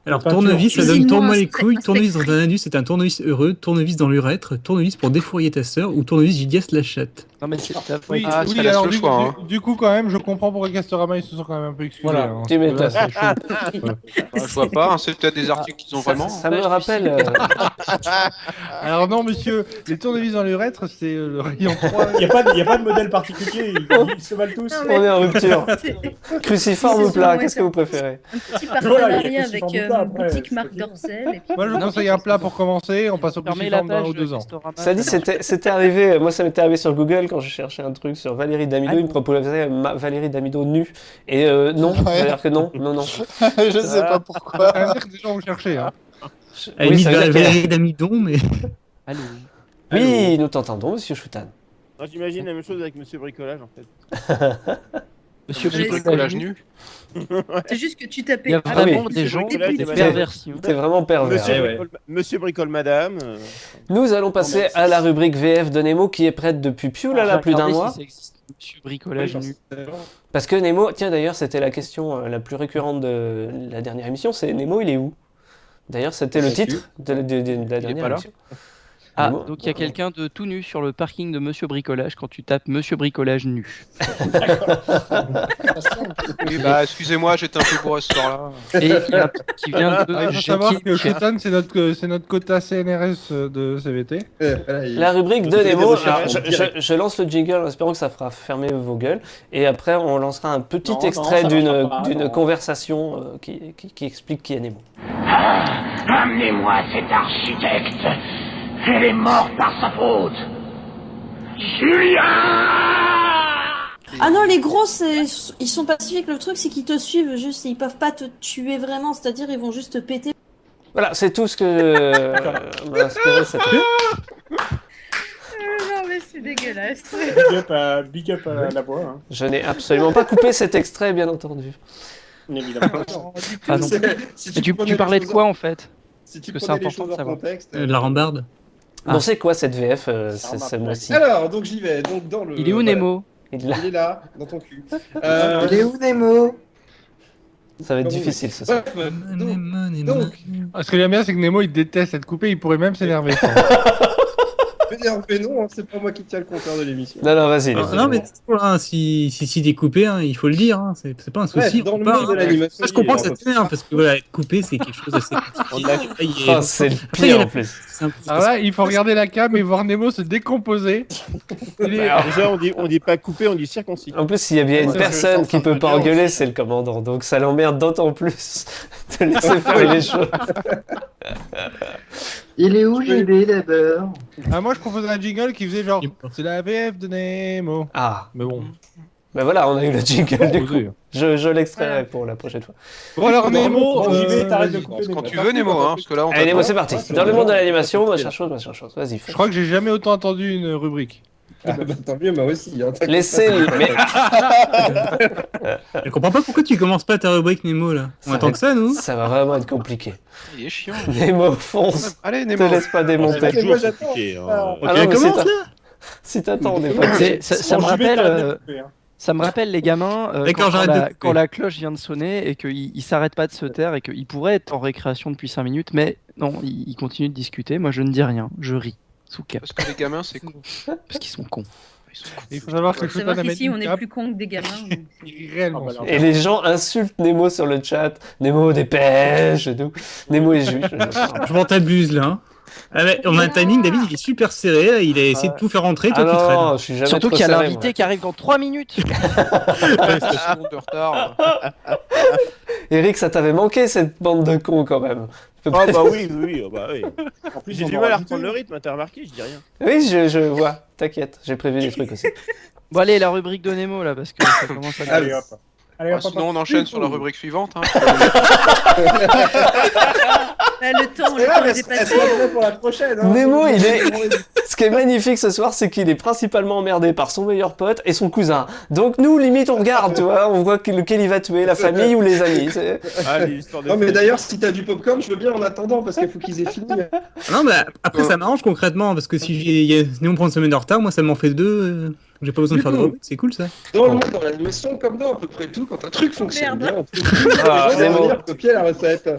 Alors, Peinture. tournevis, ça donne Cuisine-moi tourne-moi un les couilles, spectre. tournevis dans un anus, c'est un tournevis heureux, tournevis dans l'urètre, tournevis pour défourailler ta sœur, ou tournevis Judias la chatte. Non, mais c'est Oui, Ah, oui, ça laisse alors le du, choix, hein. du coup, quand même, je comprends pourquoi Castorama ils se sont quand même un peu excusés. Voilà, hein, tu parce que là, m'étonnes. c'est chaud. Je vois pas, hein, c'est peut-être des articles qu'ils ont vraiment. Ça me rappelle. Alors non, monsieur, les tournevis dans l'urètre, c'est le rayon 3. Il n'y a pas de modèle particulier, ils se valent tous. Non, mais- On est en rupture. C'est Cruciforme Ils ou se plat, sont- qu'est-ce que vous préférez? un petit Voilà, il y partenariat a avec cruciforme ou pas, après, boutique c'est Marc possible. Dorcel. Et puis... Moi, je vous Non, conseille un plat pour commencer, on passe au Fermez la cruciforme dans page 1 ou 2 ans. Castorama. Ça dit, c'était arrivé, moi ça m'était arrivé sur Google quand je cherchais un truc sur Valérie Damido, il me proposait Valérie Damido nue. Et non, Ouais. c'est-à-dire que non. Je sais pas pourquoi. Ça veut dire que des gens vont chercher. Hein. Elle Oui, mise ça veut dire qu'il y a- Valérie d'Amidon, mais. Allô. Oui, nous t'entendons, monsieur Choutan. Non, j'imagine la même chose avec Monsieur Bricolage en fait. Monsieur Ouais, Bricolage Bricolage nu. C'est juste que tu tapais. Il y a Ah vraiment oui. des gens Bricolage, des c'est perversions. T'es vraiment pervers. Monsieur, ouais. Monsieur Bricole Madame. Nous allons passer à la rubrique VF de Nemo qui est prête depuis là, plus d'un mois. Si ça existe. Monsieur Bricolage nu. Parce que Nemo, tiens d'ailleurs, c'était la question la plus récurrente de la dernière émission, c'est Nemo, il est où? D'ailleurs, c'était le titre de la dernière pas là. émission. Ah, Nemo- donc il y a quelqu'un de tout nu sur le parking de Monsieur Bricolage quand tu tapes Monsieur Bricolage nu. Oui, bah, excusez-moi, j'étais un peu bourré ce soir-là. Et il y a qui vient de. Il faut savoir que Shutan, c'est notre quota CNRS de CVT. La rubrique de fait des Nemo, recherches alors, en direct. je lance le jingle en espérant que ça fera fermer vos gueules. Et après, on lancera un petit Non, extrait non, ça marchera pas, d'une non. conversation qui explique qui est Nemo. Amenez-moi cet architecte. Elle est morte par sa faute. Julien! Ah non, les gros, ils sont pacifiques. Le truc, c'est qu'ils te suivent juste. Ils peuvent pas te tuer vraiment. C'est-à-dire, ils vont juste te péter. Voilà, c'est tout ce que m'a inspiré cette Non, mais c'est dégueulasse. Big up à la voix, hein. Je n'ai absolument pas coupé cet extrait, bien entendu. Évidemment. Ah non. Et tu parlais de quoi en fait? Si tu Parce que prenais c'est les important choses de en savoir. contexte. De la rambarde. Bon, c'est quoi cette VF ce mois-ci? Alors, donc j'y vais. Donc dans le. Il est où Nemo? Il est là. Il est là, dans ton cul. Il est où Nemo? Ça va être difficile ce soir. Donc, ce que j'aime bien, c'est que Nemo, il déteste être coupé. Il pourrait même s'énerver. Mais non, c'est pas moi qui tiens le compteur de l'émission. Non, vas-y. Non, mais voilà, si t'es coupé, hein, il faut le dire, hein, c'est pas un souci. Bref, dans le on part, monde de hein. l'animation, Je comprends il y que a- ça t'énerve, parce que voilà, être coupé, c'est quelque chose d'assez compliqué. Oh, c'est le pire en plus. Alors là, il faut regarder la cam et voir Nemo se décomposer. Alors, déjà, on dit pas coupé, on dit circoncis. En plus, s'il y a bien une personne qui peut pas engueuler, c'est le commandant. Donc ça l'emmerde d'autant plus de laisser faire les choses. Il est où JB d'abord? Ah, moi, je proposais un jingle qui faisait genre, c'est la VF de Nemo. Ah. Mais bon. Ben voilà, on a eu le jingle du coup. Je l'extrairai pour la prochaine fois. Bon alors Nemo, JB, t'arrêtes de couper. Quand tu veux, Nemo, hein, parce que là, on Allez Nemo, t'attend. c'est parti. Dans le monde de l'animation, machin chose, vas-y. je crois que j'ai jamais autant entendu une rubrique. Ah, bah, tant mieux, moi aussi. Hein, Laissez. Mais Je comprends pas pourquoi tu commences pas ta rubrique Nemo là. On attend que ça, nous. ça va vraiment être compliqué. Il est chiant. Nemo, fonce. Allez, Te Nemo. laisse pas démonter. mais moi, j'attends. compliqué, hein. Ah Ok, non, mais commence c'est là. Si t'attends, on n'est pas dessus. Ça me Bon, JB, rappelle. t'arrêtes de couper, hein. Ça me rappelle les gamins D'accord, j'arrête de couper. quand la cloche vient de sonner et qu'ils s'arrêtent pas de se taire et qu'ils pourraient être en récréation depuis 5 minutes, mais non, ils continuent de discuter. Moi, je ne dis rien, je ris sous cap Parce que les gamins, c'est con. parce qu'ils sont cons. Ils sont cons. Il faut savoir que Faut savoir qu'ici, on est plus con que des gamins. réellement. Ah, bah, Et les gens insultent Nemo sur le chat. Nemo dépêche et tout. Nemo est juif. Je m'en t'abuse là. Hein. Ah, mais on a un timing, David, il est super serré. Il a essayé de tout faire rentrer. Toi, Ah tu traînes. non, je suis jamais Surtout trop qu'il y a serré, l'invité moi. qui arrive dans 3 minutes. 10 secondes de retard. Eric, ça t'avait manqué cette bande de cons quand même. Tu peux Ah pas- bah oui. Bah oui. En plus, J'ai on du en mal à rajoute reprendre une. le rythme, t'as remarqué, je dis rien. Oui, je vois. T'inquiète, j'ai prévu des trucs aussi. Bon allez, la rubrique de Nemo là, parce que ça commence à... Allez, hop. Allez, Ah, hop, hop, sinon, on hop. enchaîne sur la rubrique suivante. Hein. Le temps C'est là, est elle dépassé. sera prête pour la prochaine. Hein. Nemo, il est. Ce qui est magnifique ce soir, c'est qu'il est principalement emmerdé par son meilleur pote et son cousin. Donc nous, limite, on regarde, tu vois, on voit lequel il va tuer, la famille ou les amis. Ah, les histoires de. Non, mais d'ailleurs, si t'as du popcorn, je veux bien en attendant parce qu'il faut qu'ils aient fini. Non, mais après, ça m'arrange concrètement parce que si Néon prend une semaine de retard, moi, ça m'en fait 2. J'ai pas besoin de faire de rubrique, c'est cool ça. Dans le monde, dans l'animation, comme dans à peu près tout, quand un truc fonctionne Merde. bien, on peut Ah, venir Nemo. copier la recette.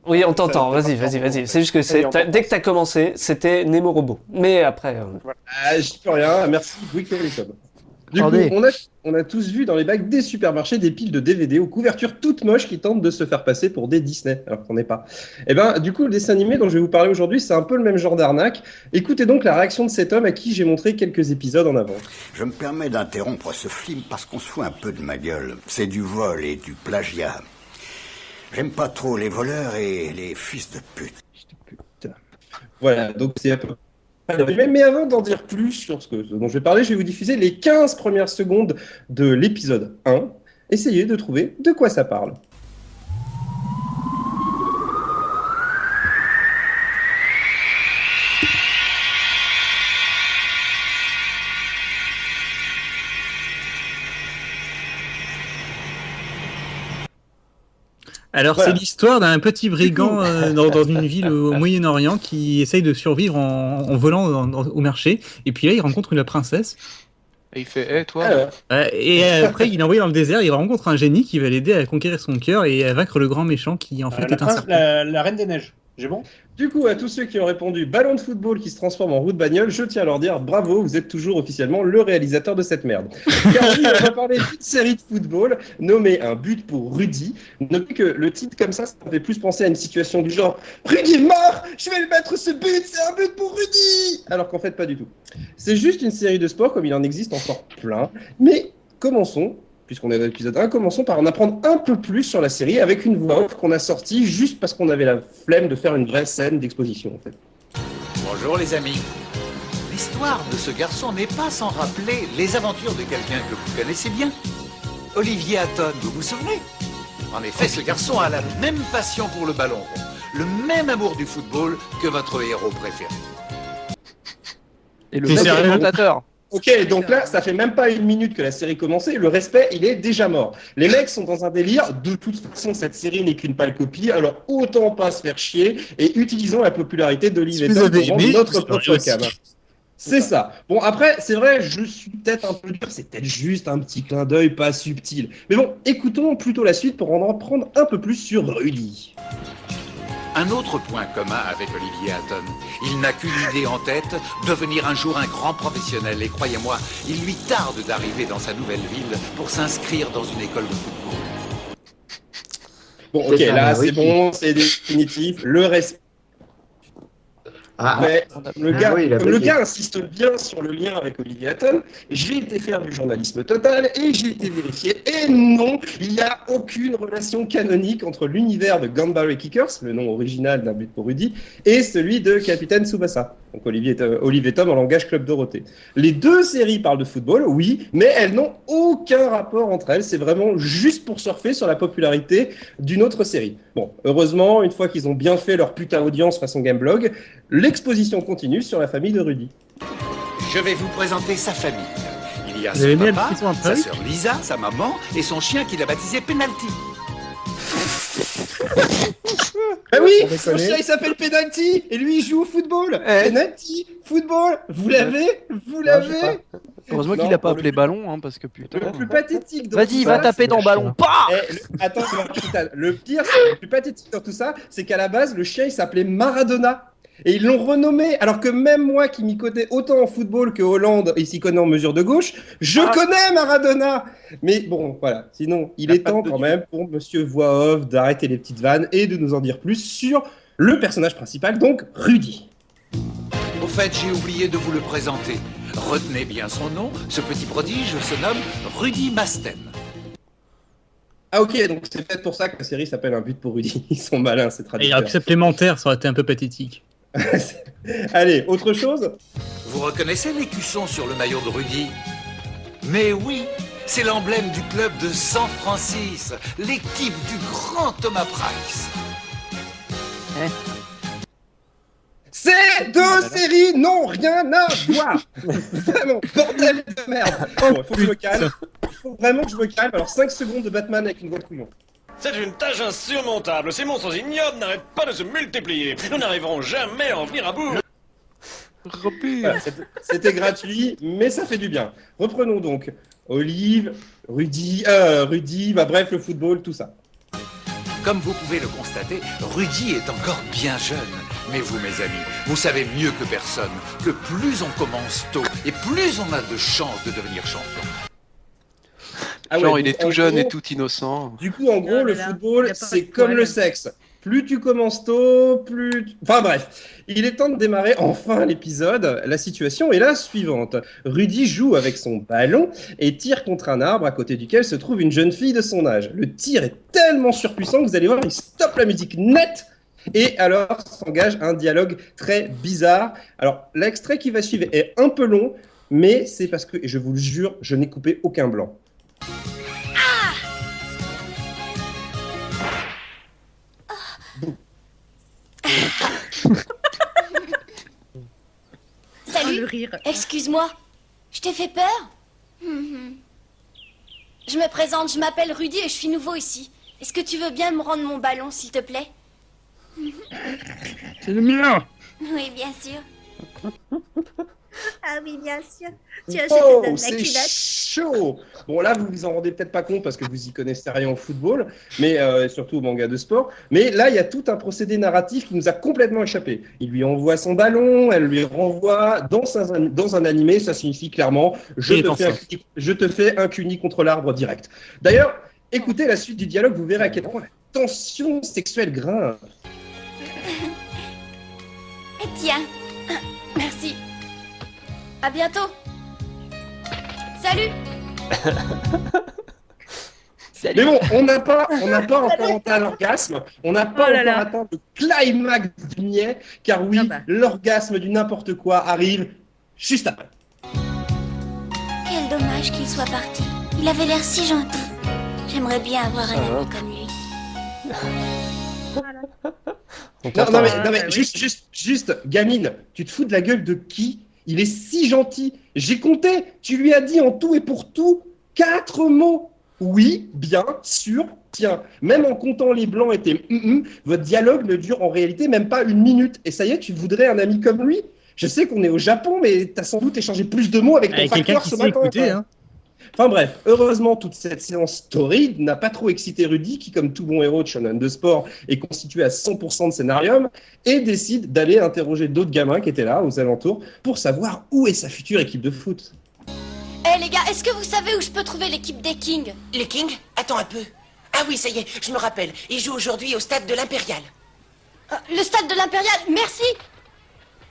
Oui, on t'entend, vas-y. C'est juste que dès que t'as commencé, c'était Nemo Robot. Mais après... J'y peux rien, merci Bouygues Télécom. Du coup, on a tous vu dans les bacs des supermarchés des piles de DVD aux couvertures toutes moches qui tentent de se faire passer pour des Disney, alors qu'on n'est pas. Et du coup, le dessin animé dont je vais vous parler aujourd'hui, c'est un peu le même genre d'arnaque. Écoutez donc la réaction de cet homme à qui j'ai montré quelques épisodes en avant. Je me permets d'interrompre ce film parce qu'on se fout un peu de ma gueule. C'est du vol et du plagiat. J'aime pas trop les voleurs et les fils de pute. Voilà, donc c'est un peu... Mais avant d'en dire plus sur ce dont je vais parler, je vais vous diffuser les 15 premières secondes de l'épisode 1. Essayez de trouver de quoi ça parle. Alors, c'est l'histoire d'un petit brigand dans une ville au Moyen-Orient qui essaye de survivre en volant au marché. Et puis là, il rencontre une princesse. Et il fait, hé, toi. Et après, il est envoyé dans le désert. Il rencontre un génie qui va l'aider à conquérir son cœur et à vaincre le grand méchant qui, en fait, est un serpent. La Reine des Neiges. J'ai bon. Du coup, à tous ceux qui ont répondu ballon de football qui se transforme en roue de bagnole, je tiens à leur dire bravo, vous êtes toujours officiellement le réalisateur de cette merde. Car oui, on va parler d'une série de football nommée Un but pour Rudy. Notez que le titre comme ça me fait plus penser à une situation du genre Rudy est mort, je vais lui mettre ce but, c'est un but pour Rudy. Alors qu'en fait, pas du tout. C'est juste une série de sports comme il en existe encore plein. Mais commençons. Puisqu'on est dans l'épisode 1, commençons par en apprendre un peu plus sur la série avec une voix off qu'on a sortie juste parce qu'on avait la flemme de faire une vraie scène d'exposition en fait. Bonjour les amis. L'histoire de ce garçon n'est pas sans rappeler les aventures de quelqu'un que vous connaissez bien. Olivier Hatton, vous vous souvenez? En effet, ce garçon a la même passion pour le ballon rond, le même amour du football que votre héros préféré. Et le même présentateur. Ok, donc là, ça fait même pas une minute que la série commençait, le respect, il est déjà mort. Les mecs sont dans un délire, de toute façon, cette série n'est qu'une pâle copie, alors autant pas se faire chier, et utilisons la popularité d'Olivier Hatton pour vendre notre propre cam. C'est ça. Bon, après, c'est vrai, je suis peut-être un peu dur, c'est peut-être juste un petit clin d'œil pas subtil. Mais bon, écoutons plutôt la suite pour en apprendre un peu plus sur Rudy. Un autre point commun avec Olivier Hatton, il n'a qu'une idée en tête, devenir un jour un grand professionnel. Et croyez-moi, il lui tarde d'arriver dans sa nouvelle ville pour s'inscrire dans une école de football. Bon, ok, là c'est bon, c'est définitif, le respect. Mais le gars insiste bien sur le lien avec Olivier Hatton. J'ai été faire du journalisme total et j'ai été vérifié. Et non, il n'y a aucune relation canonique entre l'univers de Ganbare Kickers, le nom original d'un but pour Rudy, et celui de Capitaine Tsubasa. Donc Olivier Tom en langage Club Dorothée. Les deux séries parlent de football, oui, mais elles n'ont aucun rapport entre elles. C'est vraiment juste pour surfer sur la popularité d'une autre série. Bon, heureusement, une fois qu'ils ont bien fait leur putain audience façon Gameblog, l'exposition continue sur la famille de Rudy. Je vais vous présenter sa famille. Il y a son papa, sa sœur Lisa, sa maman et son chien qu'il a baptisé Penalty. Ah oui, son chien il s'appelle Penalty et lui il joue au football. Penalty, football, vous l'avez. Heureusement qu'il a pas appelé ballon, hein, parce que putain. Le plus pathétique dans Vas-y, va taper dans ballon. Attends, le pire, le plus pathétique dans tout ça, c'est qu'à la base, le chien il s'appelait Maradona. Et ils l'ont renommé, alors que même moi qui m'y connais autant en football que Hollande et s'y connaît en mesure de gauche, je connais Maradona. Mais bon, voilà, sinon, il est temps quand même pour Monsieur Voix Off d'arrêter les petites vannes et de nous en dire plus sur le personnage principal, donc Rudy. Au fait, j'ai oublié de vous le présenter. Retenez bien son nom, ce petit prodige se nomme Rudy Masten. Ah ok, donc c'est peut-être pour ça que la série s'appelle Un but pour Rudy. Ils sont malins, ces traducteurs. Et un supplémentaire, ça aurait été un peu pathétique. Allez, autre chose? Vous reconnaissez l'écusson sur le maillot de Rudy? Mais oui, c'est l'emblème du club de San Francisco, l'équipe du grand Thomas Price. Ces deux séries n'ont rien à voir. Vraiment, bordel de merde. Bon, faut que je me calme. Faut vraiment que je me calme. Alors 5 secondes de Batman avec une voix de couillon. C'est une tâche insurmontable. Ces monstres ignobles n'arrêtent pas de se multiplier. Nous n'arriverons jamais à en venir à bout. Voilà, c'était gratuit, mais ça fait du bien. Reprenons donc. Olive, Rudy, bref, le football, tout ça. Comme vous pouvez le constater, Rudy est encore bien jeune. Mais vous, mes amis, vous savez mieux que personne que plus on commence tôt et plus on a de chances de devenir champion. Genre, il est tout jeune et tout innocent. Du coup, en gros, le football, c'est comme le sexe. Plus tu commences tôt, plus... Enfin bref, il est temps de démarrer enfin l'épisode. La situation est la suivante. Rudy joue avec son ballon et tire contre un arbre à côté duquel se trouve une jeune fille de son âge. Le tir est tellement surpuissant que vous allez voir, il stoppe la musique net. Et alors s'engage un dialogue très bizarre. Alors, l'extrait qui va suivre est un peu long, mais c'est parce que, et je vous le jure, je n'ai coupé aucun blanc. Salut, excuse-moi, je t'ai fait peur? Je me présente, je m'appelle Rudy et je suis nouveau ici. Est-ce que tu veux bien me rendre mon ballon, s'il te plaît? C'est le mien. Oui, bien sûr. Ah oui, bien sûr. Tu as jeté de la c'est culotte. chaud. Bon, là, vous vous en rendez peut-être pas compte parce que vous y connaissez rien au football, mais surtout au manga de sport. Mais là, il y a tout un procédé narratif qui nous a complètement échappé. Il lui envoie son ballon, elle lui renvoie dans un animé. Ça signifie clairement je te fais un cuni contre l'arbre direct. D'ailleurs, écoutez la suite du dialogue, vous verrez à quel point la tension sexuelle grimpe. Tiens, merci. À bientôt. Salut. Mais bon, on n'a pas encore atteint l'orgasme, on n'a pas encore atteint le climax du niais, car oui, l'orgasme du n'importe quoi arrive juste après. Quel dommage qu'il soit parti. Il avait l'air si gentil. J'aimerais bien avoir un ami comme lui. Non mais juste, gamine, tu te fous de la gueule de qui? Il est si gentil. J'ai compté. Tu lui as dit en tout et pour tout 4 mots. Oui, bien sûr, tiens. Même en comptant les blancs et tes votre dialogue ne dure en réalité même pas 1 minute. Et ça y est, tu voudrais un ami comme lui? Je sais qu'on est au Japon, mais t'as sans doute échangé plus de mots avec ton facteur ce matin. Hein. Enfin bref, heureusement, toute cette séance torride n'a pas trop excité Rudy, qui, comme tout bon héros de shonen de sport, est constitué à 100% de scénarium, et décide d'aller interroger d'autres gamins qui étaient là, aux alentours, pour savoir où est sa future équipe de foot. Eh les gars, est-ce que vous savez où je peux trouver l'équipe des Kings? Les Kings? Attends un peu. Ah oui, ça y est, je me rappelle. Ils jouent aujourd'hui au stade de l'Impérial. Le stade de l'Impérial, merci.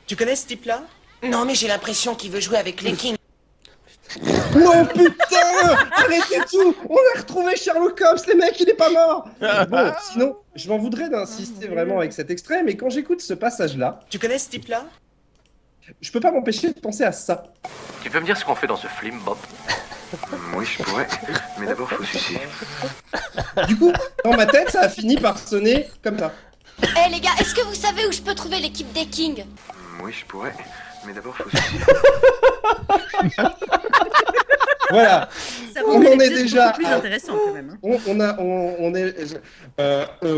Tu connais ce type-là? Non, mais j'ai l'impression qu'il veut jouer avec les Kings. Non putain, arrêtez tout. On a retrouvé Sherlock Holmes, les mecs, il est pas mort. Bon, sinon, je m'en voudrais d'insister vraiment avec cet extrait, mais quand j'écoute ce passage-là... Tu connais ce type-là? Je peux pas m'empêcher de penser à ça. Tu peux me dire ce qu'on fait dans ce film, Bob? Oui, je pourrais, mais d'abord faut sucer. Du coup, dans ma tête, ça a fini par sonner comme ça. Eh les gars, est-ce que vous savez où je peux trouver l'équipe des Kings? Oui, je pourrais, mais d'abord faut sucer. Voilà, on en est déjà. Plus intéressant quand même.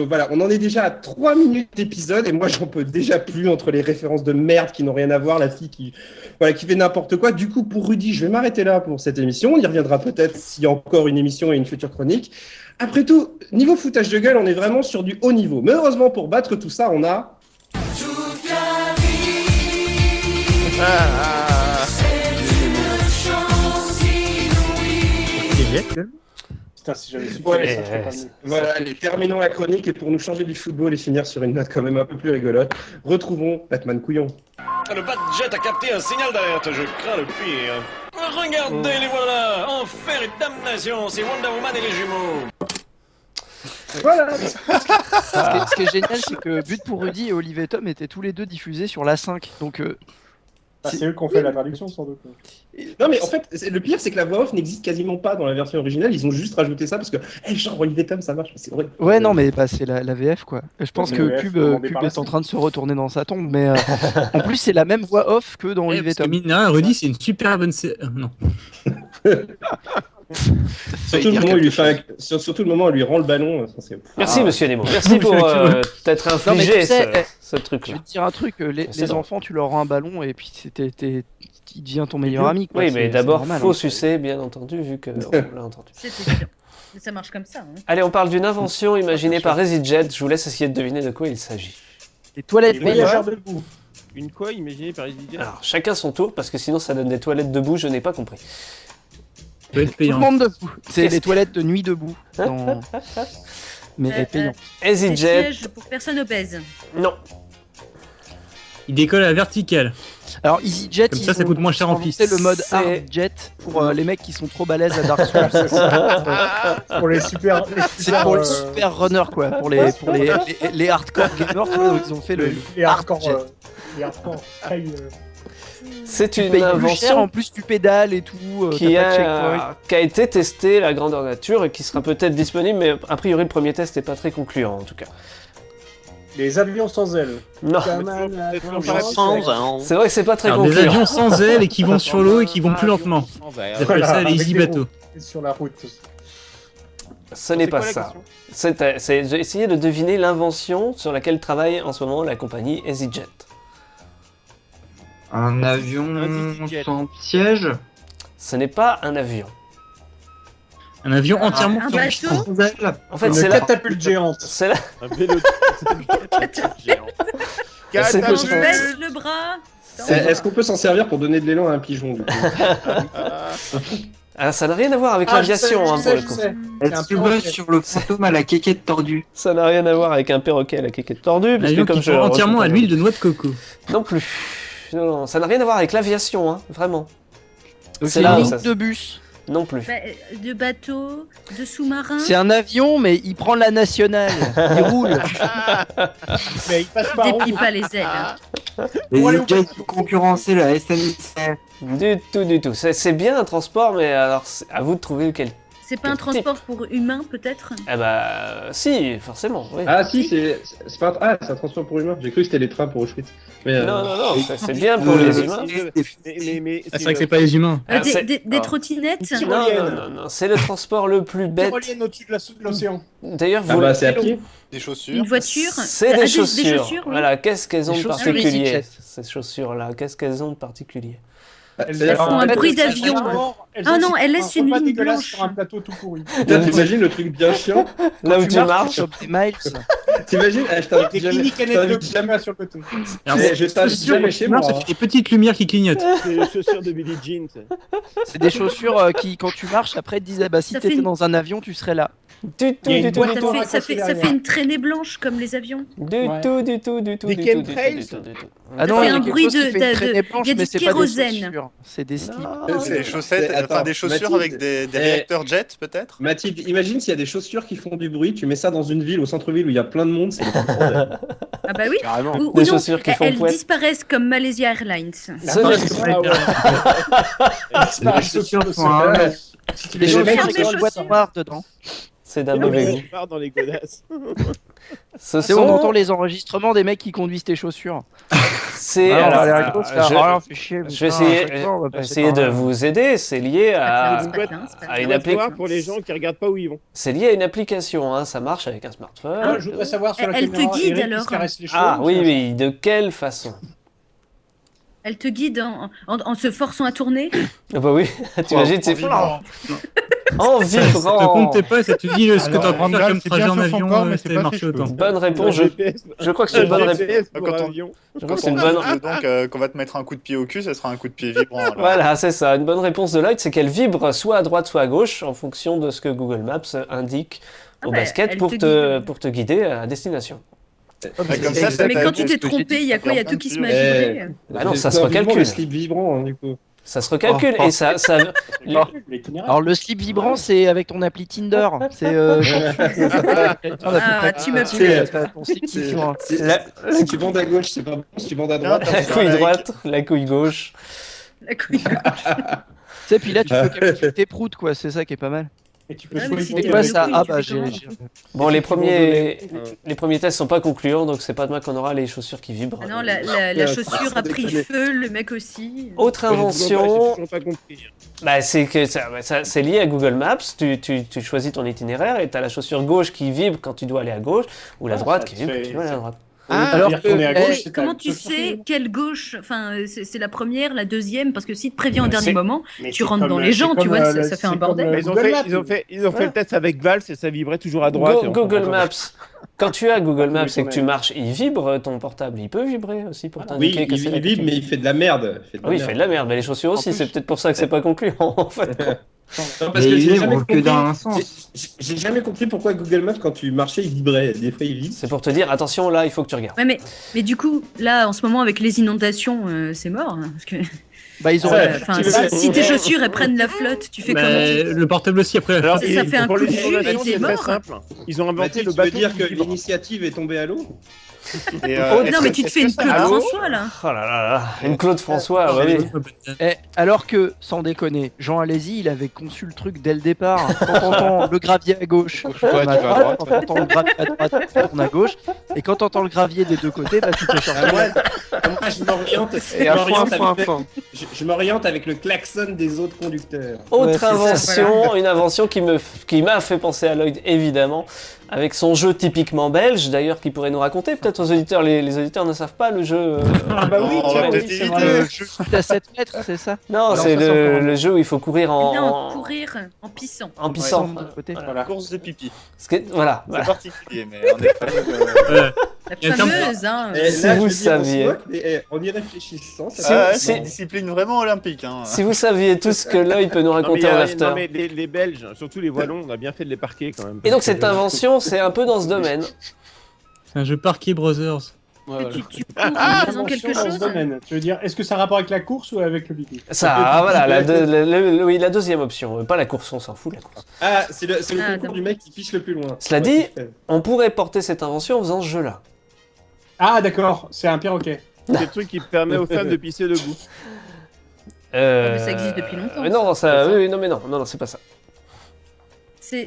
Voilà, on en est déjà à 3 minutes d'épisode et moi j'en peux déjà plus entre les références de merde qui n'ont rien à voir, la fille qui fait n'importe quoi. Du coup, pour Rudy, je vais m'arrêter là pour cette émission. On y reviendra peut-être s'il y a encore une émission et une future chronique. Après tout, niveau foutage de gueule, on est vraiment sur du haut niveau. Mais heureusement, pour battre tout ça, on a. Toute la vie. Putain, si j'avais su Ouais, ça, je serais pas venu. voilà, allez, terminons la chronique et pour nous changer du football et finir sur une note quand même un peu plus rigolote, retrouvons Batman Couillon. Le Batjet a capté un signal d'alerte, je crains le pire. Regardez, les voilà! Enfer et damnation, c'est Wonder Woman et les jumeaux! Voilà. Ce qui est génial, c'est que But pour Rudy et Olivier Tom étaient tous les deux diffusés sur l'A5. Donc, c'est eux qui ont fait la traduction, sans doute. Non, mais en fait, le pire, c'est que la voix off n'existe quasiment pas dans la version originale. Ils ont juste rajouté ça parce que, genre, Olivier Tom, ça marche. C'est vrai. Ouais, non, mais c'est la VF, quoi. Je pense que VF, Pub par la est en train de se retourner dans sa tombe, mais en plus, c'est la même voix off que dans Olivier Tom. Mine de rien, Rudy, c'est une super bonne série. Non. Surtout le moment où il lui rend le ballon. Merci, monsieur Nemo. Merci pour t'être infligé ce truc-là. Je vais te dire un truc, les enfants, tu leur rends un ballon et puis il devient ton meilleur ami. Quoi. Oui, mais d'abord, faut sucer, bien entendu, vu qu'on l'a entendu. C'est évident. Ça marche comme ça. Hein. Allez, on parle d'une invention imaginée par EasyJet. Je vous laisse essayer de deviner de quoi il s'agit. Des toilettes voyageurs debout. Une quoi imaginée par EasyJet? Alors, chacun son tour, parce que sinon ça donne des toilettes debout, je n'ai pas compris. Tout le monde debout. C'est les toilettes de nuit debout. Mais payant. EasyJet. Des sièges pour personnes obèses. Non. Il décolle à la verticale. Alors EasyJet, comme ça coûte moins cher en piste. C'est le mode hard jet pour les mecs qui sont trop balèzes à Dark Souls. Pour les super. C'est pour les super runners quoi, pour les hardcore gamers, tu vois, donc ils ont fait les hardcore. Les hardcore. C'est une plus cher, invention en plus tu pédales et tout. qui a été testée, la grandeur nature, et qui sera peut-être disponible, mais a priori le premier test n'est pas très concluant en tout cas. Les avions sans ailes. Non. C'est vrai que c'est pas très concluant. Des avions sans ailes et qui vont sur l'eau et qui vont plus lentement. Ils appellent ça les easy bateaux. Sur la route. Ce n'est pas ça. J'ai essayé de deviner l'invention sur laquelle travaille en ce moment la compagnie EasyJet. Un avion sans siège? Ce n'est pas un avion. Un avion entièrement un bateau. En fait, c'est la catapulte géante. C'est la catapulte géante. Je baisse le bras. Est-ce qu'on peut s'en servir pour donner de l'élan à un pigeon du coup? Ah, ça n'a rien à voir avec l'aviation, hein, pour le coup. Est-ce que tu bosses sur le fantôme à la quéquette tordue? Ça n'a rien à voir avec un perroquet à la quéquette tordue. Un avion qui tourne entièrement à l'huile de noix de coco. Non plus. Non, ça n'a rien à voir avec l'aviation, hein, vraiment. C'est une ligne de bus. Non plus. De bateau, de sous-marin. C'est un avion, mais il prend la nationale. Il roule. Mais il passe par déplie pas les ailes. Et il peut concurrencer la SNCF. Du tout. C'est bien un transport, mais alors à vous de trouver lequel. C'est pas un transport pour humains, peut-être? Ah bah, si, forcément. Oui. Ah si, c'est pas c'est un transport pour humains. J'ai cru que c'était les trains pour Auschwitz. Mais, non, c'est bien pour les humains. C'est vrai que c'est pas les humains. Des trottinettes? Non, c'est le transport le plus bête. Tyrolienne au-dessus de l'océan. D'ailleurs, c'est à pied. Des chaussures. Une voiture? C'est des chaussures. Oui. Voilà, qu'est-ce qu'elles ont de particulier, ces chaussures-là? Qu'est-ce qu'elles ont de particulier? Elles font un bruit d'avion. Ah non, elles laissent une ligne blanche sur un plateau tout pourri. T'imagines le truc bien chiant? Là où tu marches. T'imagines? Je t'invite jamais sur le côté. Je t'invite jamais chez moi. Ça fait des petites lumières qui clignotent. C'est les chaussures de Billie Jean. C'est des chaussures qui, quand tu marches, après te disaient bah si t'étais dans un avion, tu serais là. Ça fait une traînée blanche comme les avions. Du tout. Des chemtrails. Ah non, il y il a un bruit de kérosène. C'est des slips. C'est des chaussettes, enfin des chaussures avec des réacteurs jet peut-être. Mathilde, imagine s'il y a des chaussures qui font du bruit, tu mets ça dans une ville, au centre-ville où il y a plein de monde, c'est le plus bordel. Ah bah oui. Ou des non, chaussures qui font elles poète. disparaissent comme Malaysia Airlines. Les chaussures avec une boîte noire dedans. C'est d'un mauvais goût. Dans les godasses. C'est où on entend les enregistrements des mecs qui conduisent tes chaussures. C'est je vais essayer de vous aider. C'est lié à une application pour les gens qui regardent pas où ils vont. C'est lié à une application. Hein. Ça marche avec un smartphone. Je voudrais savoir sur la elle te guide alors. Ah oui, de quelle façon? Elle te guide en se forçant à tourner? Ah bah oui, t'imagines, c'est en vibrant. Ça te comptait pas, ça te dit ce que t'as pu faire comme trajet en avion, mais c'était marché autant. Bonne réponse, je crois que c'est une bonne réponse. Je crois que c'est une bonne réponse. Donc, qu'on va te mettre un coup de pied au cul, ça sera un coup de pied vibrant. Voilà, c'est ça. Une bonne réponse de Lloyd, c'est qu'elle vibre soit à droite, soit à gauche, en fonction de ce que Google Maps indique au basket pour te guider à destination. Mais quand tu t'es trompé, il y a quoi? Il y a tout qui se met à vibrer. Bah non, ça se recalcule. Le slip vibrant, du coup. Ça se recalcule et ça. Alors le slip vibrant, c'est avec ton appli Tinder. C'est. Tu m'as tué. Si tu bandes à gauche, c'est pas bon. Si tu bandes à droite, la couille droite, la couille gauche. La couille gauche. Tu sais, puis là, tu peux capturer tes proutes, quoi. C'est ça qui est pas mal. Et tu peux Bon, les premiers tests sont pas concluants, donc c'est pas demain qu'on aura les chaussures qui vibrent. Ah non, la chaussure a pris feu, le mec aussi. Autre invention, bah, c'est que c'est lié à Google Maps. Tu choisis ton itinéraire et t'as la chaussure gauche qui vibre quand tu dois aller à gauche, ou la droite qui vibre quand tu dois aller à droite. Alors tourner à gauche, Et comment tu sais quelle gauche, enfin, c'est la première, la deuxième, parce que si te prévient au dernier moment, tu rentres dans les gens, tu vois, ça fait un bordel. Ils ont fait le test avec Valve et ça vibrait toujours à droite. Google Maps. Quand tu as Google Maps et que tu marches, il vibre ton portable. Il peut vibrer aussi pour t'indiquer Oui, que c'est il vibre, mais il fait de la merde. Oui, il fait de la merde. Mais les chaussures aussi, c'est peut-être pour ça que c'est pas concluant en fait. Non, parce que j'ai jamais compris pourquoi Google Maps, quand tu marchais, il vibrait. Des fois, il vibre. C'est pour te dire, attention, là, il faut que tu regardes. Ouais, mais du coup, là, en ce moment, avec les inondations, c'est mort. Hein, parce que... Bah, ils ont. Si tes chaussures elles prennent la flotte, tu fais comment Le portable aussi après. Alors, ça fait un coup de jus et t'es mort. Simple. Ils ont inventé le Tu bateau. veux dire que l'initiative est tombée à l'eau? Non, mais tu te fais une Claude François là. Oh là là, une Claude François, oui. Alors que, sans déconner, Jean Alési, il avait conçu le truc dès le départ. Quand t'entends le gravier à gauche, tu tournes à droite. Quand t'entends le gravier à droite, tu tournes à gauche. Et quand t'entends le gravier des deux côtés, bah tu te sortir. Moi, je m'oriente avec le klaxon des autres conducteurs. Autre invention, une invention qui m'a fait penser à Lloyd, évidemment, avec son jeu typiquement belge, d'ailleurs, qui pourrait nous raconter, peut-être aux auditeurs, les auditeurs ne savent pas le jeu. Ah bah oui, c'est le jeu à 7 mètres, c'est ça? Non, c'est le jeu où il faut courir courir en pissant. En pissant. Voilà. Course de pipi. Voilà. C'est particulier, mais en effet. La fameuse, hein. Si vous saviez. En y réfléchissant, c'est une discipline vraiment olympique. Hein. Si vous saviez tout ce que Lloyd peut nous raconter en after. Non, mais les Belges, surtout les Wallons, on a bien fait de les parquer quand même. Et donc cette invention, c'est un peu dans ce domaine. C'est un jeu Parquet Brothers. Ouais, tu cours en faisant quelque chose. Tu veux dire, est-ce que ça a rapport avec la course ou avec le pipi? Ça, voilà, la deuxième option. Pas la course, on s'en fout de la course. Ah, c'est le concours du mec qui pisse le plus loin. Cela dit, on pourrait porter cette invention en faisant ce jeu-là. Ah, d'accord, c'est un perroquet. C'est le truc qui permet aux femmes de pisser debout. Mais ça existe depuis longtemps. Mais non, ça, oui, non, c'est pas ça. C'est.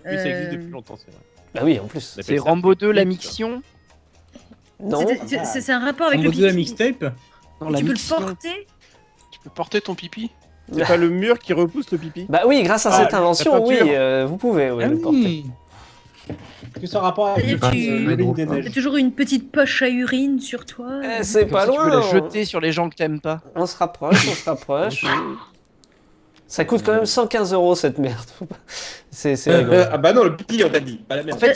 Oui, ça existe depuis longtemps, c'est vrai. Bah oui, en plus. C'est Rambo 2, la mixion. Non. C'est un rapport avec Rambo le 2, la pipi. mixtape. Non, la Tu peux le mixion. porter. Tu peux porter ton pipi? C'est pas le mur qui repousse le pipi? Bah oui, grâce à cette invention, oui, vous pouvez le porter. Est-ce que ça a rapport avec le l'île des neiges? T'as toujours une petite poche à urine sur toi. C'est pas Si tu peux loin. la jeter sur les gens que t'aimes pas. On se rapproche. Ça coûte quand même 115 € cette merde. C'est rigolo. Ah bah non, le pipi, on t'a dit, pas la merde. En fait,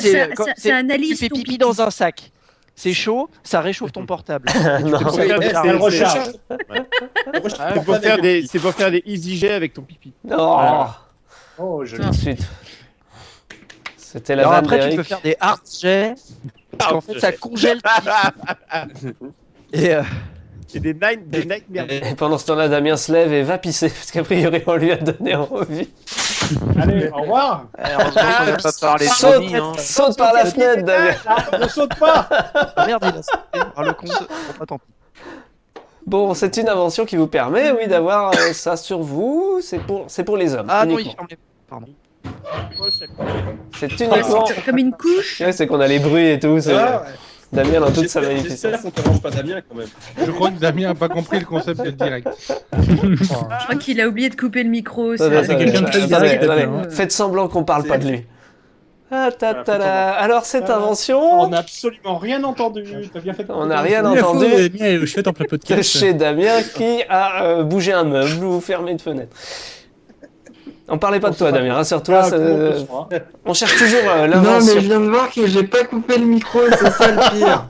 ça analyse tu fais ton pipi pipi. dans un sac. C'est chaud, ça réchauffe ton portable. Non. Elle recharge. C'est pour faire des EasyJet avec ton pipi. Non. Oh, je Ensuite. C'était la Alors vanne après, tu d'Eric. peux faire des hard jets. Parce qu'en fait, ça congèle. Et C'est des nightmares. Et pendant ce temps-là, Damien se lève et va pisser, parce qu'a priori, on lui a donné envie. Allez, au revoir. Heureusement qu'on n'a pas parlé de Sony, hein. Saute par la fenêtre, Damien. Ne saute pas. merde, il a sauté par le compte. Oh, tant pis. Bon, c'est une invention qui vous permet, oui, d'avoir ça sur vous. C'est pour les hommes. Ah non, il uniquement. ferme les... Pardon. C'est uniquement... Comme une couche. Ouais, c'est qu'on a les bruits et tout. C'est Ah, ouais. Damien dans toute sa magnificence. J'espère qu'on te range pas Damien quand même. Je crois que Damien n'a pas compris le concept de direct. Je crois qu'il a oublié de couper le micro. Attendez, quelqu'un de très attendez, direct, attendez. hein. Faites semblant qu'on parle pas de lui. Ah, alors, cette invention... On n'a absolument rien entendu. T'as bien fait. On n'a rien La fois où entendu Damien est au chouette en plein de podcast. chez Damien qui a bougé un meuble ou fermé une fenêtre. On parlait pas de toi, Damien, rassure-toi. On cherche toujours Non, mais l'invention. je viens de voir que j'ai pas coupé le micro et c'est ça le pire.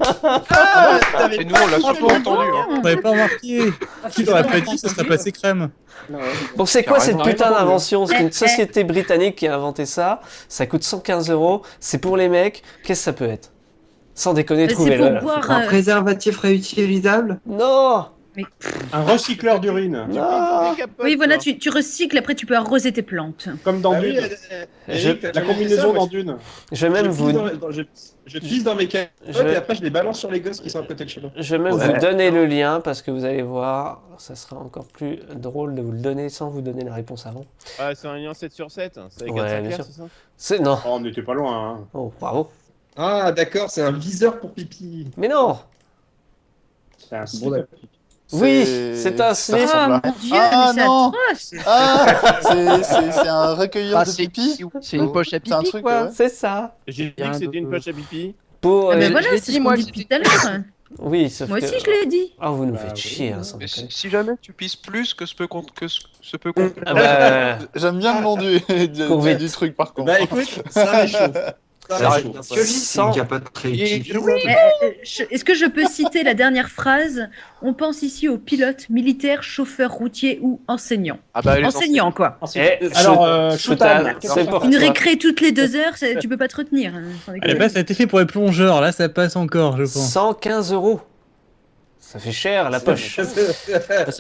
Et nous, on l'a surtout entendu. Hein. On n'avait pas remarqué. Si t'aurais pas dit, ça serait passé crème. Bon, c'est quoi cette Carrément. putain d'invention? C'est une société britannique qui a inventé ça. Ça coûte 115 €. C'est pour les mecs. Qu'est-ce que ça peut être? Sans déconner, C'est trouvez-le. pour boire. Un préservatif réutilisable? Non. Un recycleur d'urine. Non. Oui, voilà, tu recycles, après tu peux arroser tes plantes. Comme dans Ah oui, Dune. La combinaison dans Dune. Je vais même vous... Je pisse dans mes carottes et après je les balance sur les gosses qui sont à côté de chez moi. Je vais même vous donner le lien parce que vous allez voir, ça sera encore plus drôle de vous le donner sans vous donner la réponse avant. Ah, c'est un lien 7/7. C'est avec Ouais, un bien c'est sûr. ça? Non. Oh, on n'était pas loin. Hein. Oh, bravo. Ah d'accord, c'est un viseur pour pipi. Mais non. C'est un Bon, d'accord. Oui, c'est un slip. Oh mon dieu, Ah, mais c'est non. atroce. Ah, c'est un recueilleur de pipi. C'est une poche à C'est un pipi, truc, quoi. ouais. C'est ça. J'ai dit que c'était une poche à pipi. Pour, mais voilà, c'est ce qu'on dit depuis tout à l'heure. Oui, sauf Moi que... aussi, je l'ai dit. Ah, vous nous faites chier, hein, ça. Si jamais tu pisses plus que ce peut compte. Ah bah... J'aime bien le nom du truc par contre. Bah écoute, ça est chaud. Il n'y a pas de Est-ce que je peux citer la dernière phrase? On pense ici aux pilotes, militaires, chauffeurs routiers ou enseignants. Ah bah, enseignants, quoi. Alors, Une récré toutes les 2 heures, tu peux pas te retenir. À la base, ça a été fait pour les plongeurs. Là, ça passe encore, je pense. 115 €. Ça fait cher, la poche.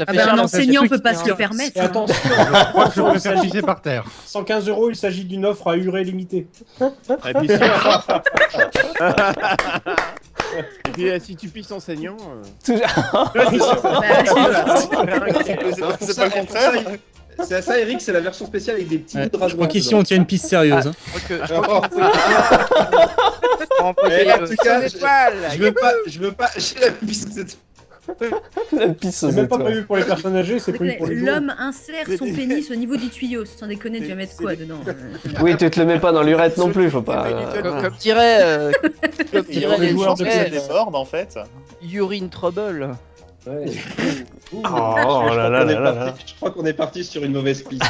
Un enseignant peut pas se le permettre. Et attention, je préfère pisser par terre. 115 €, il s'agit d'une offre à durée limitée. Et puis si tu pisses enseignant... C'est pas le contraire. C'est ça, Eric, c'est la version spéciale avec des petits bouts de rasoir. Je crois qu'ici, on tient une piste sérieuse. En tout cas, je veux pas... J'ai la piste. La pisse c'est même pas prévu pour les personnes âgées, c'est prévu pour les jours. L'homme insère son pénis au niveau du tuyau, sans déconner, tu vas mettre quoi dedans? Oui, tu te le mets pas dans l'urètre non plus, faut pas... Comme dirait les joueurs de skateboard en fait. Urine Trouble. Ouais. Oh là là là là. Je crois qu'on est parti sur une mauvaise piste.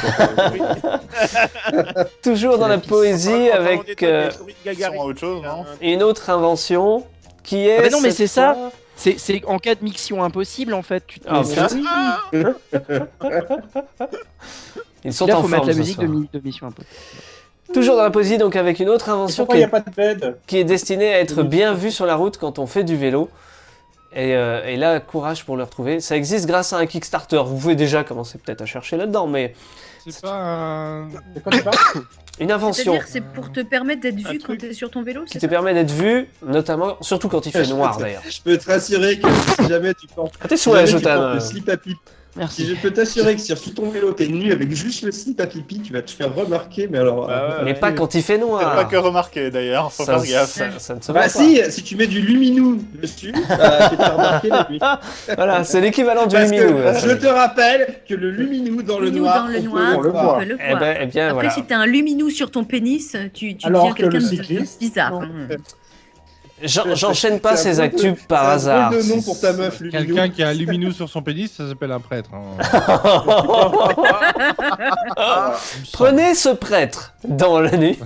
Toujours dans la poésie avec une autre invention qui est... Ah bah non, mais c'est ça. C'est en cas de mission impossible en fait. Tu te Ils sont là, en faut forme, mettre la musique de mission impossible. Toujours dans la poésie, donc avec une autre invention qui est destinée à être bien vue sur la route quand on fait du vélo. Et là, courage pour le retrouver. Ça existe grâce à un Kickstarter. Vous pouvez déjà commencer peut-être à chercher là-dedans, mais... C'est pas un... Une invention. C'est-à-dire c'est pour te permettre d'être vu quand tu es sur ton vélo, qui te permet d'être vu, notamment, surtout quand il fait noir d'ailleurs. Je peux te rassurer que si jamais tu portes, le slip à pipi, si je peux t'assurer que si sur ton vélo t'es nu avec juste le slip à pipi, tu vas te faire remarquer, mais alors... mais pas quand il fait noir. C'est pas que remarquer d'ailleurs, faut faire gaffe. Ça ne se voit pas. Si tu mets du luminou dessus, tu te faire remarquer la nuit. Voilà, c'est l'équivalent du luminou. Je te rappelle que le luminou dans le noir, on peut le voir. Eh bien, après, voilà. si t'as un luminou sur ton pénis, tu deviens quelqu'un de bizarre. J'enchaîne pas ces actus par hasard. De nom pour ta meuf, luminou. Quelqu'un qui a un luminou sur son pénis, ça s'appelle un prêtre. Prenez ce prêtre dans la nuit.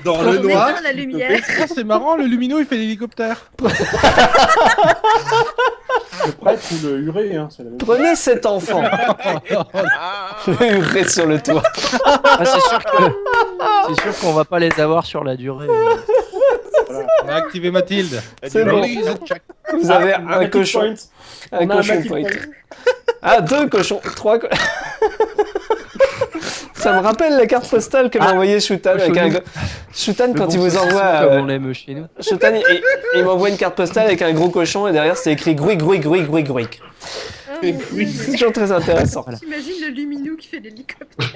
Dans le noir. La lumière. C'est marrant, le luminou il fait l'hélicoptère. Le prêtre ou le huré, hein, c'est la même chose. Prenez cet enfant. Le huré sur le toit. Ah, c'est sûr qu'on va pas les avoir sur la durée. Voilà. On a activé Mathilde. C'est bon. Vous avez un cochon. Un cochon point. Ah, 2 cochons. 3 Ça me rappelle la carte postale que m'a envoyé Shutan. Shutan, quand il vous envoie... Comme on l'aime chez nous. Shutan, il m'envoie une carte postale avec un gros cochon et derrière c'est écrit Grouic, Grouic, Grouic, Grouic, Grouic. C'est toujours très intéressant. T'imagines le luminou qui fait l'hélicoptère.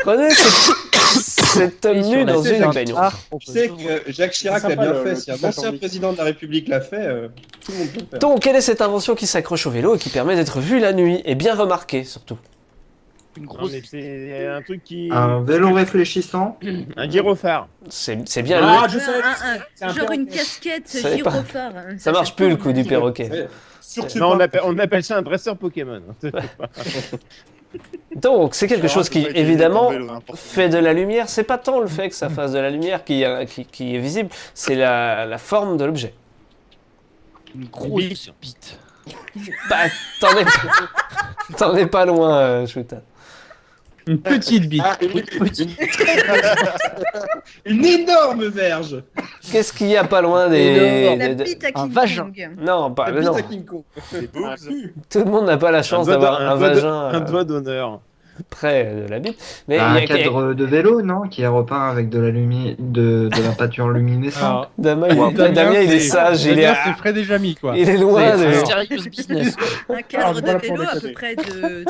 Prenez cet homme nu dans une baignoire. Tu sais que Jacques Chirac l'a bien fait. Si un ancien président de la République l'a fait, tout le monde peut le faire. Donc, quelle est cette invention qui s'accroche au vélo et qui permet d'être vue la nuit et bien remarquée surtout? Une grosse... C'est un truc qui... Un vélo réfléchissant. Un gyrophare. C'est bien je sais. Genre une casquette gyrophare. Ça marche plus le coup du perroquet. Non, on appelle ça un dresseur Pokémon. Donc, c'est quelque chose qui, évidemment, fait de la lumière. C'est pas tant le fait que ça fasse de la lumière qui est visible, c'est la forme de l'objet. Une grosse bite. Bah, t'en es pas loin, Shutan. Une petite bite. Une énorme verge. Qu'est-ce qu'il y a pas loin des... La bite à King Kong. Non, pas... La non. bite à King Kong. Tout le monde n'a pas la chance d'avoir un vagin... Un doigt d'honneur. Près de la bite. Mais un cadre de vélo, non? Qui est repeint avec de la de la peinture luminescente. Damien, il est sage. C'est Fred et Jamy, quoi. Il est loin de... Serious business. Un cadre de vélo à peu près de...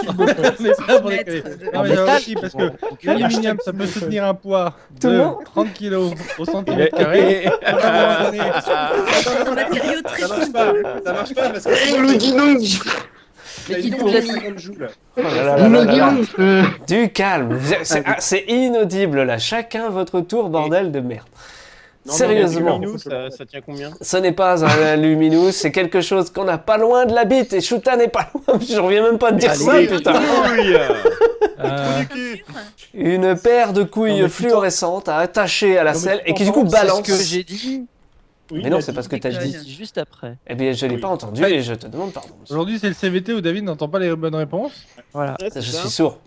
Mais ça, pour déconner. Non, mais aussi, parce que l'aluminium, ça peut soutenir un poids de 30 kg au centimètre carré. Dans un matériau très Ça marche pas parce que... Mais dis donc, Du calme. C'est inaudible là. Chacun votre tour, bordel de merde. Non, Sérieusement. Ça tient combien? Ce n'est pas un luminous, c'est quelque chose qu'on n'a pas loin de la bite. Et Shuta n'est pas loin. Je reviens même pas de dire ça, putain. Une paire de couilles fluorescentes à attacher à la selle et qui du coup balance. C'est ce que j'ai dit. Oui, mais non, c'est pas ce que t'as dit. Juste après. Eh bien, je l'ai pas entendu et je te demande pardon. Aujourd'hui, c'est le CVT où David n'entend pas les bonnes réponses. Voilà. Je suis sourd.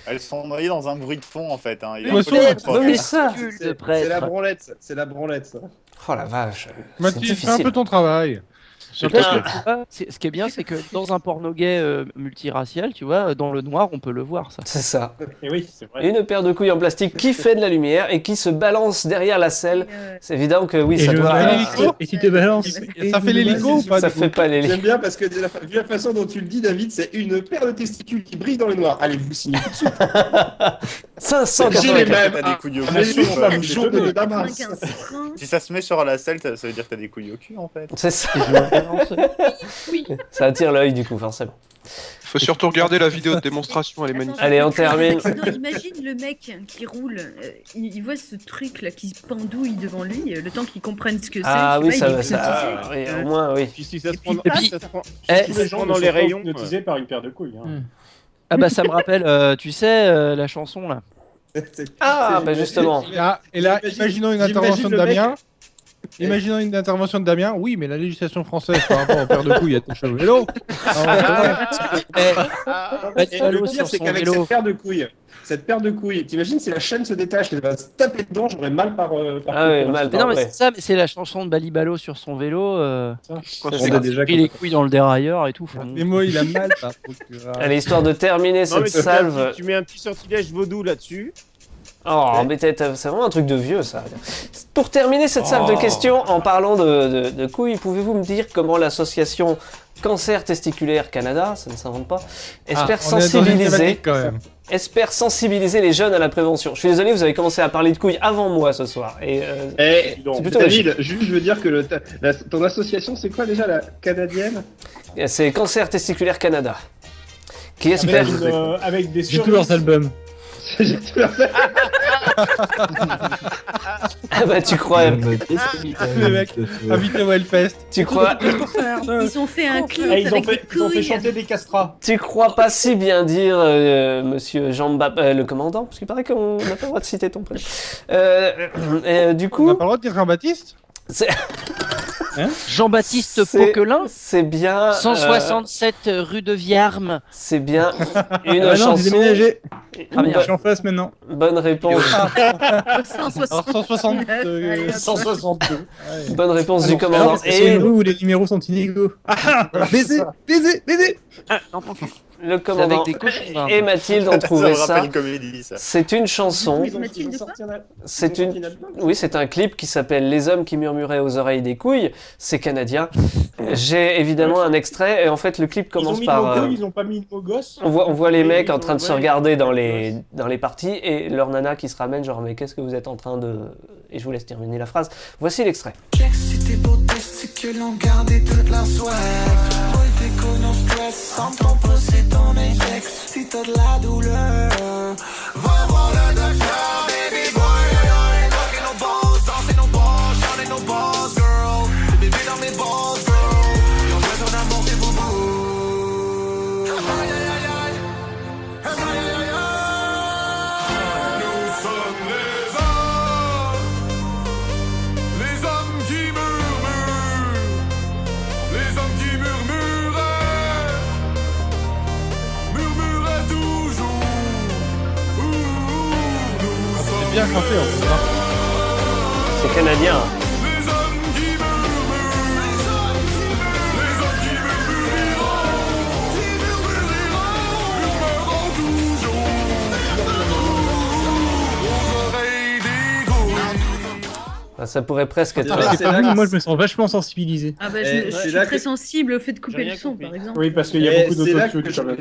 Elles sont noyées dans un bruit de fond en fait. Hein. C'est la branlette, c'est la branlette ça. Oh la vache. Mathieu, fais un peu ton travail. Ce qui est bien, c'est que dans un porno gay multiracial, tu vois, dans le noir, on peut le voir, ça. C'est ça. Et oui, c'est vrai. Une paire de couilles en plastique qui fait de la lumière et qui se balance derrière la selle. C'est évident que oui, ça doit... Et si tu te balances, ça fait l'hélico ou pas? Ça fait pas l'hélico. J'aime bien parce que vu la façon dont tu le dis, David, c'est une paire de testicules qui brillent dans le noir. Allez, vous signez tout de suite. 584. T'as des couilles au cul. Si ça se met sur la selle, ça veut dire que t'as des couilles au cul en fait. C'est ça. Ça attire l'œil du coup, forcément. Faut surtout regarder la vidéo de démonstration, elle est magnifique. Allez, on termine. Non, imagine le mec qui roule, il voit ce truc là qui se pendouille devant lui, le temps qu'il comprenne ce que c'est. Ah oui, ça va, oui, au moins, oui. Puis si ça se prend dans les rayons, hypnotisés par une paire de couilles. Ah bah ça me rappelle, tu sais, la chanson là. Ah bah justement. Et là, imaginons une intervention de Damien. Imaginons une intervention de Damien. Oui, mais la législation française par rapport aux paires de couilles attaché au vélo. Le pire, c'est qu'avec cette paire de couilles, t'imagines si la chaîne se détache, elle va se taper dedans, j'aurais mal par. Ah oui, mal. Mais non, mais c'est ça, mais c'est la chanson de Balibalo sur son vélo. Quand on a déjà pris les couilles dans le dérailleur et tout. Et moi, il a mal. Allez, histoire de terminer cette salve. Tu mets un petit sortilège vaudou là-dessus. Oh, mais c'est vraiment un truc de vieux, ça. Pour terminer cette salve de questions, en parlant de couilles, pouvez-vous me dire comment l'association Cancer Testiculaire Canada, ça ne s'invente pas, espère sensibiliser les jeunes à la prévention? Je suis désolé, vous avez commencé à parler de couilles avant moi ce soir. C'est plutôt David, juste je veux dire que ton association, c'est quoi déjà, la canadienne? C'est Cancer Testiculaire Canada. Qui espère... Avec des J'ai tous leurs albums. Ah bah tu crois... Les mecs, invité au Hellfest. Tu crois... Ils ont fait un clip ils ont fait chanter des castrats. Tu crois pas si bien dire, monsieur Jean-Baptiste, le commandant, parce qu'il paraît qu'on n'a pas le droit de citer ton prénom. Du coup... On n'a pas le droit de dire Jean-Baptiste? Jean-Baptiste Poquelin. C'est bien... 167 rue de Viarme. C'est bien une chanson... j'ai déménagé. Ah bien. Je suis en face maintenant. Bonne réponse. 162. Bonne réponse du commandant. C'est une rue où les numéros sont inégaux. Baiser. Le commandant et Mathilde ont trouvé ça. C'est une chanson. Oui, c'est un clip qui s'appelle Les hommes qui murmuraient aux oreilles des couilles. C'est canadien. J'ai évidemment un extrait et en fait le clip commence par. Ils ont pas mis de mot gosse. On voit les mecs en train de se regarder dans les parties et leur nana qui se ramène genre mais qu'est-ce que vous êtes en train de... Et je vous laisse terminer la phrase. Voici l'extrait. Si tes beaux tests, c'est que l'on gardait toute la swag. Toi et tes couilles non stress, sans ton posséder ton index. Si t'as de la douleur, va voir le docteur, baby boy. Fucking nos balls, danser nos balls, chanter nos balls, girl. Tes bébés dans mes balls, girl. Et on veut ton amour, tes boubous. Aïe aïe aïe aïe. Aïe aïe aïe aïe. Nous sommes les hommes qui murmurent, les hommes qui murmuraient toujours. C'est bien chanté en fait. C'est canadien. Les hommes qui murmurent, les hommes qui murmureront toujours. Aux oreilles des Ça pourrait presque être... Moi je me sens vachement sensibilisé. Ah bah je suis très sensible au fait de couper le son par exemple. Oui, parce qu'il y a beaucoup C'est là d'autotune que quand même.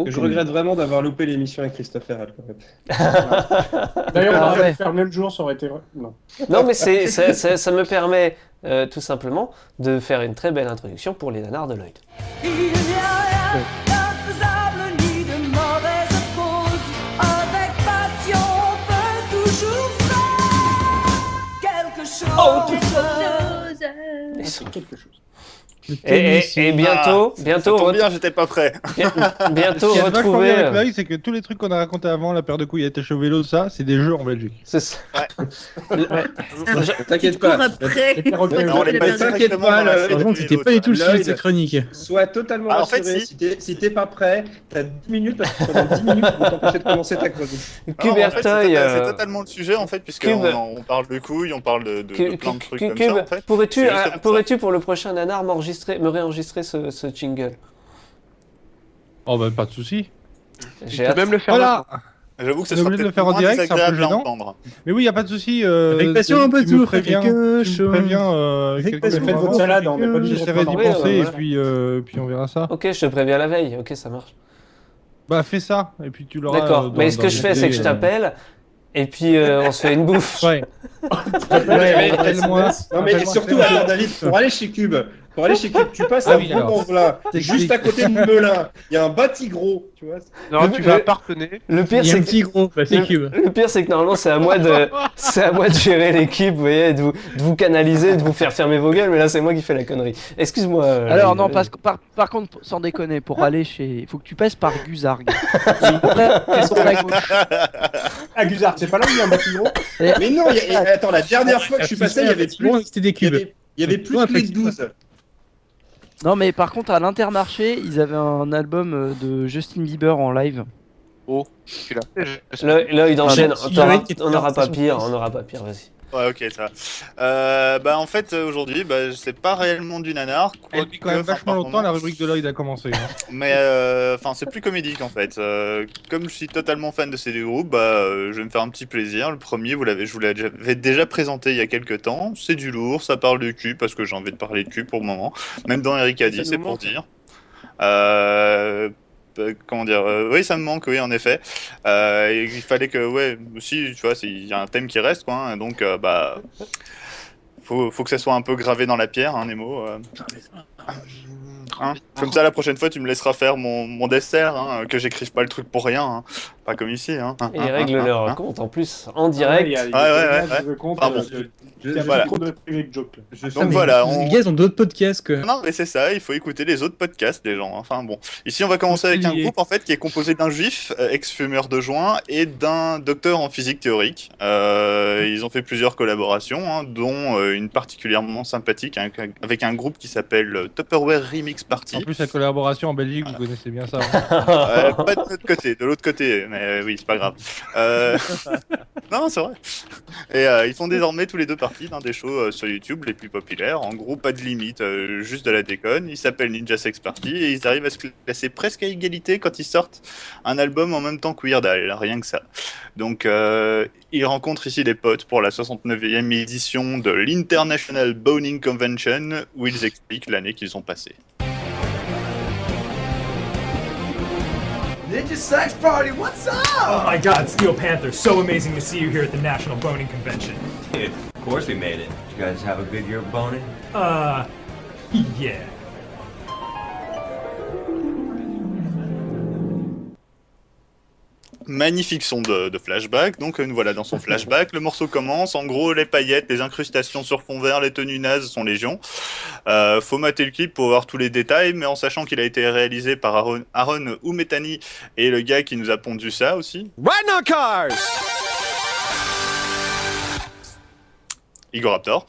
je regrette vraiment d'avoir loupé l'émission avec Christophe Herral. D'ailleurs, on aurait pu faire le même jour, ça aurait été... Non mais ça me permet tout simplement de faire une très belle introduction pour les nanars de Lloyd. Il y a Oh, quelque chose. Et bientôt, ça tombe bien, j'étais pas prêt. Bientôt Ce qui est vachement retrouver. bien avec Loïc, c'est que tous les trucs qu'on a racontés avant, la paire de couilles à tâche au vélo, ça, c'est des jeux en Belgique. C'est ça. T'inquiète pas. Après. T'inquiète pas. Heureusement que c'était pas du tout le sujet de cette chronique. Sois totalement rassuré. Si t'es pas prêt, t'as 10 minutes parce que pendant 10 minutes, on t'empêcher de commencer ta chronique. Cubertoy, c'est totalement le sujet en fait, puisqu'on parle de couilles, on parle de plein de trucs comme ça en fait. Pourrais-tu pour le prochain nanar me réenregistrer ce jingle? Oh bah pas de soucis. J'ai hâte. Même le faire. Voilà. J'avoue que ça On est sera obligé de le peut-être faire en moins direct, c'est un peu désagréable à gênant. entendre. Mais oui, y a pas de souci. Avec passion, un peu de tout, quelque chose. Faites votre salade, on n'est pas obligé de J'essaierai d'y reprendre. penser et puis on verra ça. Ok, je te préviens la veille. Ok, ça marche. Bah fais ça et puis tu l'auras. D'accord. Mais ce que je fais, c'est que je t'appelle et puis on se fait une bouffe. Ouais. Appelle-moi. Non mais surtout, alors David, pour aller chez Cube, tu passes à Vaux-en-Velin, juste à côté de Melun. Il y a un bâti gros, tu vois. Non, tu vas à Partenay. Le pire, Il y a c'est un petit gros, c'est Cube. Le pire, c'est que normalement, c'est à moi de gérer l'équipe, vous voyez, de vous canaliser, de vous faire fermer vos gueules, mais là, c'est moi qui fais la connerie. Excuse-moi. Alors non, parce que par contre, sans déconner, pour aller chez, il faut que tu passes par Guzargues. Après, sur la gauche. Ah, Guzard, c'est pas là où il y a un bâti gros? Mais non, attends, la dernière fois que je suis passé, il y avait plus. C'était des cubes. Il y avait plus de clé de 12. Non, mais par contre, à l'Intermarché, ils avaient un album de Justin Bieber en live. Oh, celui-là. Là, il enchaîne. On n'aura pas pire, pire, vas-y. Ouais, ok, ça va. Bah, en fait, aujourd'hui, c'est pas réellement du nanar. Depuis quand même vachement longtemps, la rubrique de Lloyd a commencé. Mais, c'est plus comédique en fait. Comme je suis totalement fan de ces deux groupes, je vais me faire un petit plaisir. Le premier, je vous l'avais déjà présenté il y a quelques temps. C'est du lourd, ça parle de cul, parce que j'ai envie de parler de cul pour le moment. Même dans Eric a dit, c'est pour dire. Comment dire, oui, ça me manque, oui, en effet. Il fallait que, ouais, aussi, tu vois, il y a un thème qui reste, quoi, hein, donc, faut que ça soit un peu gravé dans la pierre, hein, Nemo. Hein, comme ça, la prochaine fois, tu me laisseras faire mon dessert, hein, que j'écrive pas le truc pour rien, hein, pas comme ici. Hein, et ils règlent leur compte en plus, en direct. Voilà. Donc voilà. Les gars ont d'autres podcasts que. Non, mais c'est ça, il faut écouter les autres podcasts, les gens. Enfin bon. Ici, on va commencer avec un groupe en fait qui est composé d'un juif, ex-fumeur de joint, et d'un docteur en physique théorique. Ils ont fait plusieurs collaborations, hein, dont une particulièrement sympathique avec un groupe qui s'appelle Tupperware Remix Party. En plus, la collaboration en Belgique, vous connaissez bien ça. Pas de notre côté, de l'autre côté, mais oui, c'est pas grave. Non, c'est vrai. Et ils font désormais tous les deux partie d'un des shows sur YouTube les plus populaires. En gros, pas de limite, juste de la déconne. Ils s'appellent Ninja Sex Party et ils arrivent à se classer presque à égalité quand ils sortent un album en même temps que Weird Al, rien que ça. Donc, ils rencontrent ici des potes pour la 69e édition de l'International Boning Convention où ils expliquent l'année qu'ils ont passée. Ninja Sex Party, what's up? Oh my god, Steel Panther, so amazing to see you here at the National Boning Convention. Yeah, of course we made it. You guys have a good year of boning? Yeah. Magnifique son de flashback, donc nous voilà dans son flashback, le morceau commence, en gros les paillettes, les incrustations sur fond vert, les tenues nazes sont légion. Faut mater le clip pour voir tous les détails, mais en sachant qu'il a été réalisé par Aaron Oumetani et le gars qui nous a pondu ça aussi. Riding on cars! Igor Raptor.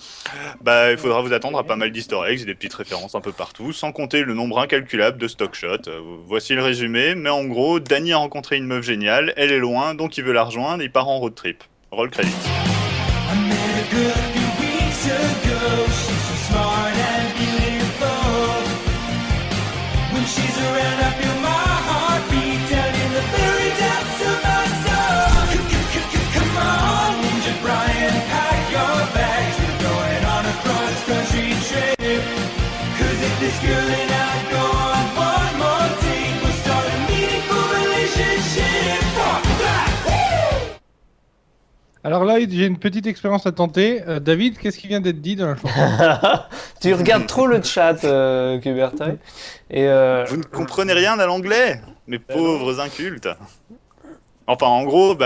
Il faudra vous attendre à pas mal d'easter eggs et des petites références un peu partout, sans compter le nombre incalculable de stock shots. Voici le résumé, mais en gros, Danny a rencontré une meuf géniale, elle est loin, donc il veut la rejoindre, il part en road trip. Roll credits. Alors là, j'ai une petite expérience à tenter. David, qu'est-ce qui vient d'être dit dans la chanson? Tu regardes trop le chat, Kubertai. Et Vous ne comprenez rien à l'anglais, mes pauvres incultes. Enfin, en gros,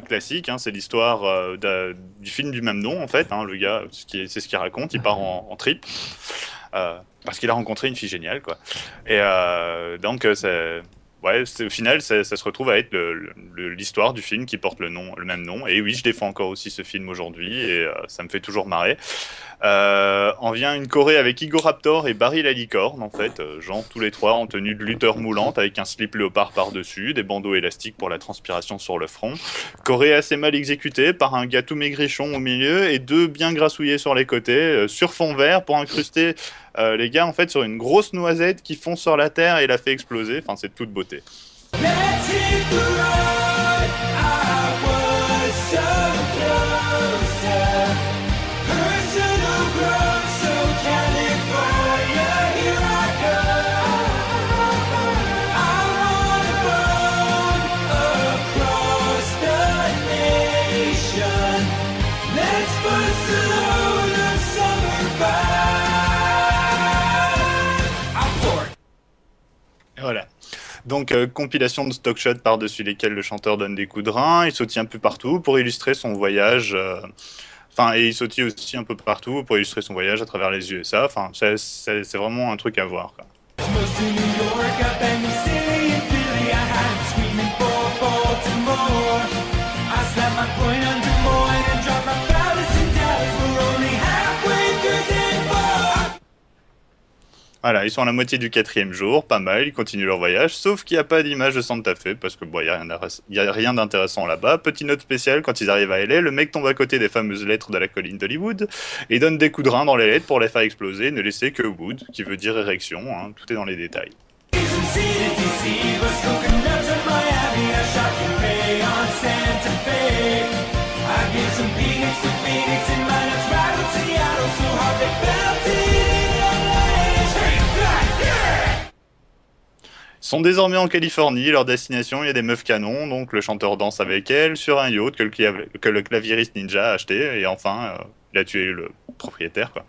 classique, hein, c'est l'histoire du film du même nom, en fait. Hein, le gars, c'est ce qu'il raconte, il part en trip. Parce qu'il a rencontré une fille géniale, quoi. Et donc, au final, ça se retrouve à être l'histoire du film qui porte le même nom. Et oui, je défends encore aussi ce film aujourd'hui, et ça me fait toujours marrer. En vient une choré avec Igor Raptor et Barry la licorne, en fait. Genre, tous les trois en tenue de lutteur moulante, avec un slip léopard par-dessus, des bandeaux élastiques pour la transpiration sur le front. Choré assez mal exécutée par un gars tout maigrichon au milieu, et deux bien grassouillés sur les côtés, sur fond vert, pour incruster les gars, en fait, sur une grosse noisette qui fond sur la terre et la fait exploser. Enfin, c'est de toute beauté. Voilà. Donc, compilation de stock shots par-dessus lesquels le chanteur donne des coups de rein. Il sautille un peu partout pour illustrer son voyage. Et il sautille aussi un peu partout pour illustrer son voyage à travers les USA. Enfin, c'est vraiment un truc à voir, quoi. Voilà, ils sont à la moitié du 4e jour, pas mal, ils continuent leur voyage, sauf qu'il n'y a pas d'image de Santa Fe, parce que il y a rien d'intéressant là-bas. Petite note spéciale, quand ils arrivent à LA, le mec tombe à côté des fameuses lettres de la colline d'Hollywood, et donne des coups de rein dans les lettres pour les faire exploser, ne laisser que Wood, qui veut dire érection, hein, tout est dans les détails. Ils sont désormais en Californie, leur destination, il y a des meufs canons, donc le chanteur danse avec elles sur un yacht que le claviériste ninja a acheté, et enfin, il a tué le propriétaire, quoi.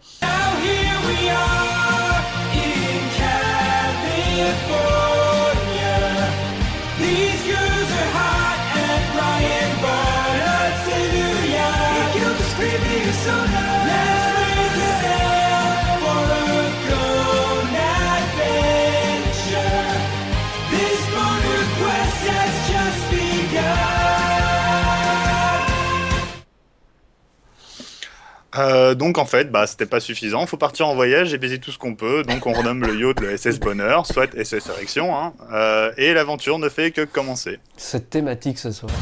Donc en fait, c'était pas suffisant, faut partir en voyage et baiser tout ce qu'on peut, donc on renomme le yacht le SS Bonheur, soit SS Érection, hein, et l'aventure ne fait que commencer. Cette thématique ce soir.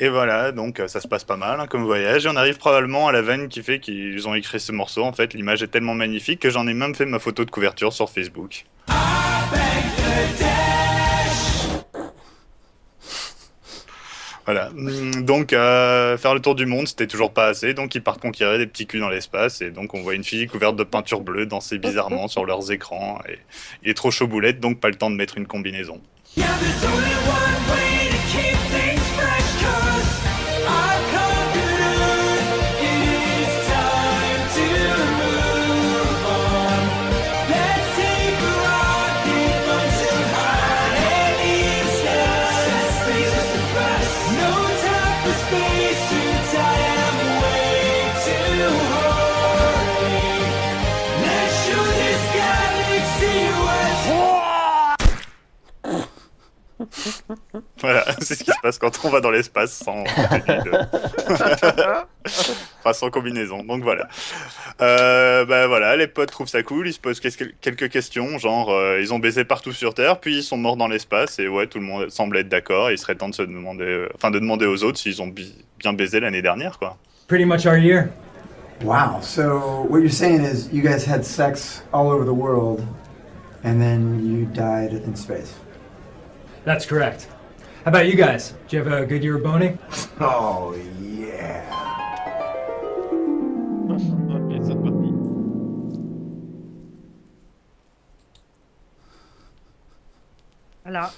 Et voilà, donc ça se passe pas mal, hein, comme voyage, et on arrive probablement à la veine qui fait qu'ils ont écrit ce morceau. En fait, l'image est tellement magnifique que j'en ai même fait ma photo de couverture sur Facebook. Voilà, donc faire le tour du monde, c'était toujours pas assez, donc ils partent conquérir des petits culs dans l'espace, et donc on voit une fille couverte de peinture bleue danser bizarrement sur leurs écrans, et il est trop chaud boulette, donc pas le temps de mettre une combinaison. Voilà, c'est ce qui se passe quand on va dans l'espace sans sans combinaison. Donc voilà. Voilà, les potes trouvent ça cool, ils se posent quelques questions, genre ils ont baisé partout sur Terre, puis ils sont morts dans l'espace, et ouais, tout le monde semble être d'accord, et il serait temps de se demander, de demander aux autres s'ils ont bien baisé l'année dernière, quoi. Pretty much our year. Wow, so what you're saying is you guys had sex all over the world And then you died in space. That's correct. How about you guys? Did you have a good year of boning? Oh, yeah. Ok, c'est reparti. Voilà.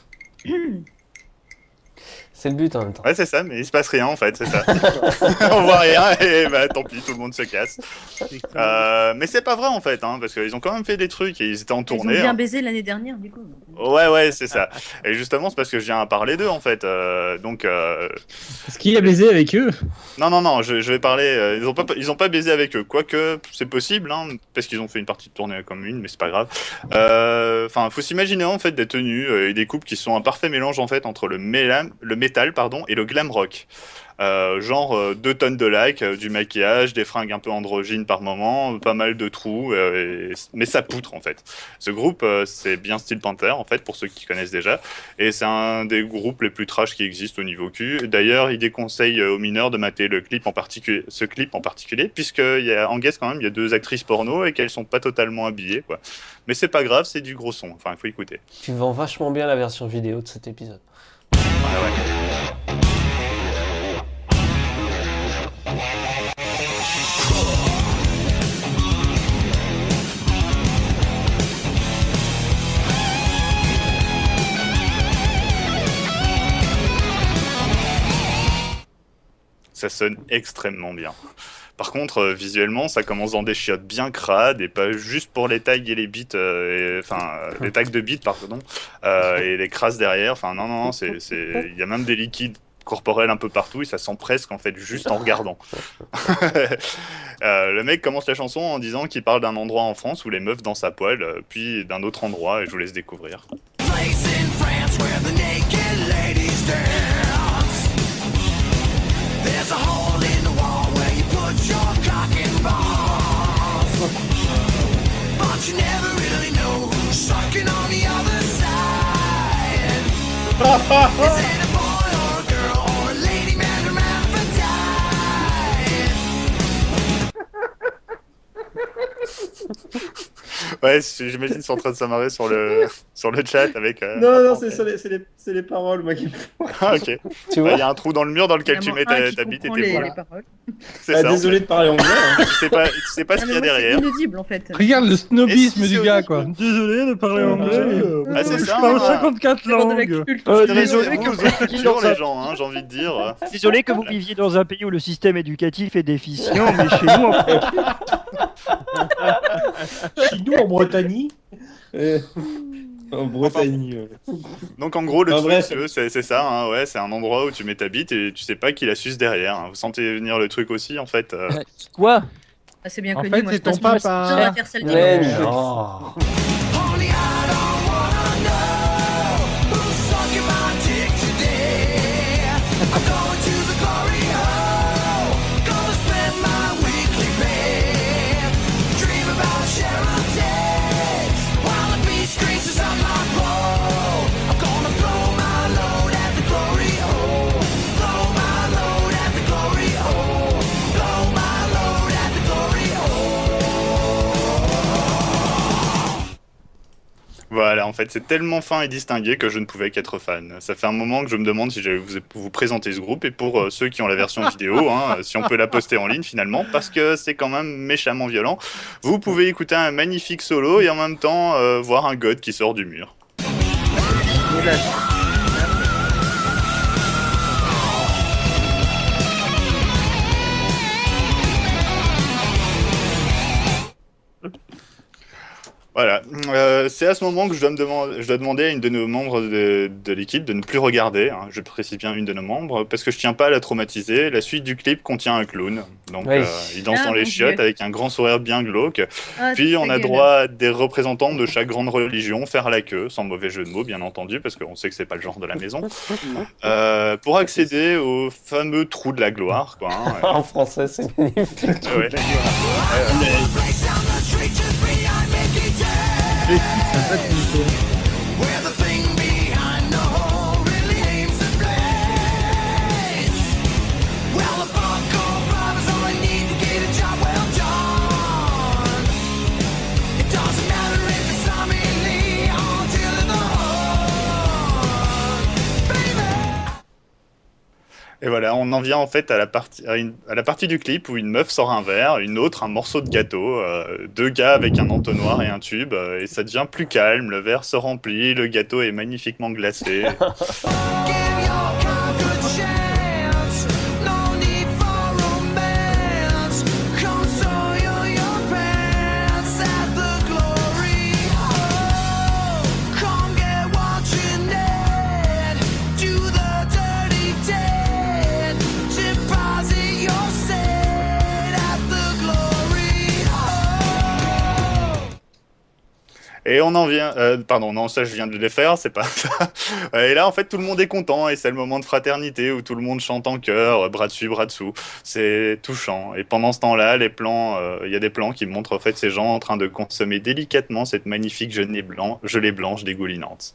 C'est le but en même temps. Ouais, c'est ça, mais il se passe rien en fait, c'est ça. On voit rien et bah tant pis, tout le monde se casse. Mais c'est pas vrai en fait, hein, parce qu'ils ont quand même fait des trucs et ils étaient en tournée. Ils ont bien hein. baisé l'année dernière, du coup. Ouais, c'est ça. Et justement, c'est parce que je viens à parler d'eux en fait. Donc. Est-ce qu'il a baisé avec eux? Non, je vais parler. Ils ont pas baisé avec eux, quoique c'est possible, hein, parce qu'ils ont fait une partie de tournée commune, mais c'est pas grave. Enfin, faut s'imaginer en fait des tenues et des coupes qui sont un parfait mélange en fait entre le métal, et le glam rock. Genre 2 tonnes de lac, du maquillage, des fringues un peu androgynes par moment, pas mal de trous, mais ça poutre en fait. Ce groupe, c'est bien style Panther en fait, pour ceux qui connaissent déjà, et c'est un des groupes les plus trash qui existent au niveau cul. D'ailleurs, il déconseille aux mineurs de mater ce clip en particulier, en guest quand même, il y a 2 actrices porno et qu'elles sont pas totalement habillées, quoi. Mais c'est pas grave, c'est du gros son, enfin il faut écouter. Tu vends vachement bien la version vidéo de cet épisode. Ouais. Ça sonne extrêmement bien. Par contre, visuellement, ça commence dans des chiottes bien crades et pas juste pour les tags et les beats, les tags de beats, pardon, et les crasses derrière. Enfin, non, il y a même des liquides corporels un peu partout et ça sent presque en fait juste en regardant. Le mec commence la chanson en disant qu'il parle d'un endroit en France où les meufs dansent à poil, puis d'un autre endroit et je vous laisse découvrir. There's a hole in the wall where you put your cock and balls. But you never really know who's sucking on the other side. Is it a boy or a girl or a lady man hermaphrodite? Ouais, j'imagine qu'ils sont en train de s'amarrer sur le chat avec... Non, c'est les paroles, moi qui me font. Ah, ok. Tu vois, il y a un trou dans le mur dans lequel tu mets ta bite et tes paroles. C'est ça. Désolé de parler anglais. Hein. Tu sais pas ce qu'il y a derrière. C'est inaudible en fait. Regarde le snobisme du gars, quoi. Désolé de parler anglais. Ah, c'est ça. Je parle 54 langues. Désolé que les gens, hein, j'ai envie de dire. Désolé que vous viviez dans un pays où le système éducatif est déficient, mais chez nous, en fait... Chez nous, en Bretagne. En Bretagne. Donc en gros, le truc, c'est ça, hein, ouais, c'est un endroit où tu mets ta bite et tu sais pas qui la suce derrière. Hein. Vous sentez venir le truc aussi, en fait. Quoi? Ah, c'est bien en connu, fait, moi c'est ton papa. Voilà, en fait, c'est tellement fin et distingué que je ne pouvais qu'être fan. Ça fait un moment que je me demande si j'allais vous présenter ce groupe, et pour ceux qui ont la version vidéo, hein, si on peut la poster en ligne finalement, parce que c'est quand même méchamment violent. Vous pouvez écouter un magnifique solo et en même temps voir un god qui sort du mur. Voilà, c'est à ce moment que je dois demander à une de nos membres de l'équipe de ne plus regarder, hein, je précise bien une de nos membres, parce que je tiens pas à la traumatiser. La suite du clip contient un clown, donc oui. Il danse dans les chiottes avec un grand sourire bien glauque. Puis on a droit à des représentants de chaque grande religion faire la queue, sans mauvais jeu de mots bien entendu, parce qu'on sait que c'est pas le genre de la maison, pour accéder au fameux trou de la gloire, quoi. Hein, en français, c'est magnifique. Ouais. Et voilà, on en vient en fait à la partie du clip où une meuf sort un verre, une autre un morceau de gâteau, deux gars avec un entonnoir et un tube, et ça devient plus calme, le verre se remplit, le gâteau est magnifiquement glacé. Et on en vient... pardon, non, ça je viens de les faire, c'est pas ça. Et là, en fait, tout le monde est content, et c'est le moment de fraternité où tout le monde chante en chœur, bras dessus, bras dessous. C'est touchant. Et pendant ce temps-là, les plans, il y a des plans qui montrent en fait ces gens en train de consommer délicatement cette magnifique gelée blanche dégoulinante.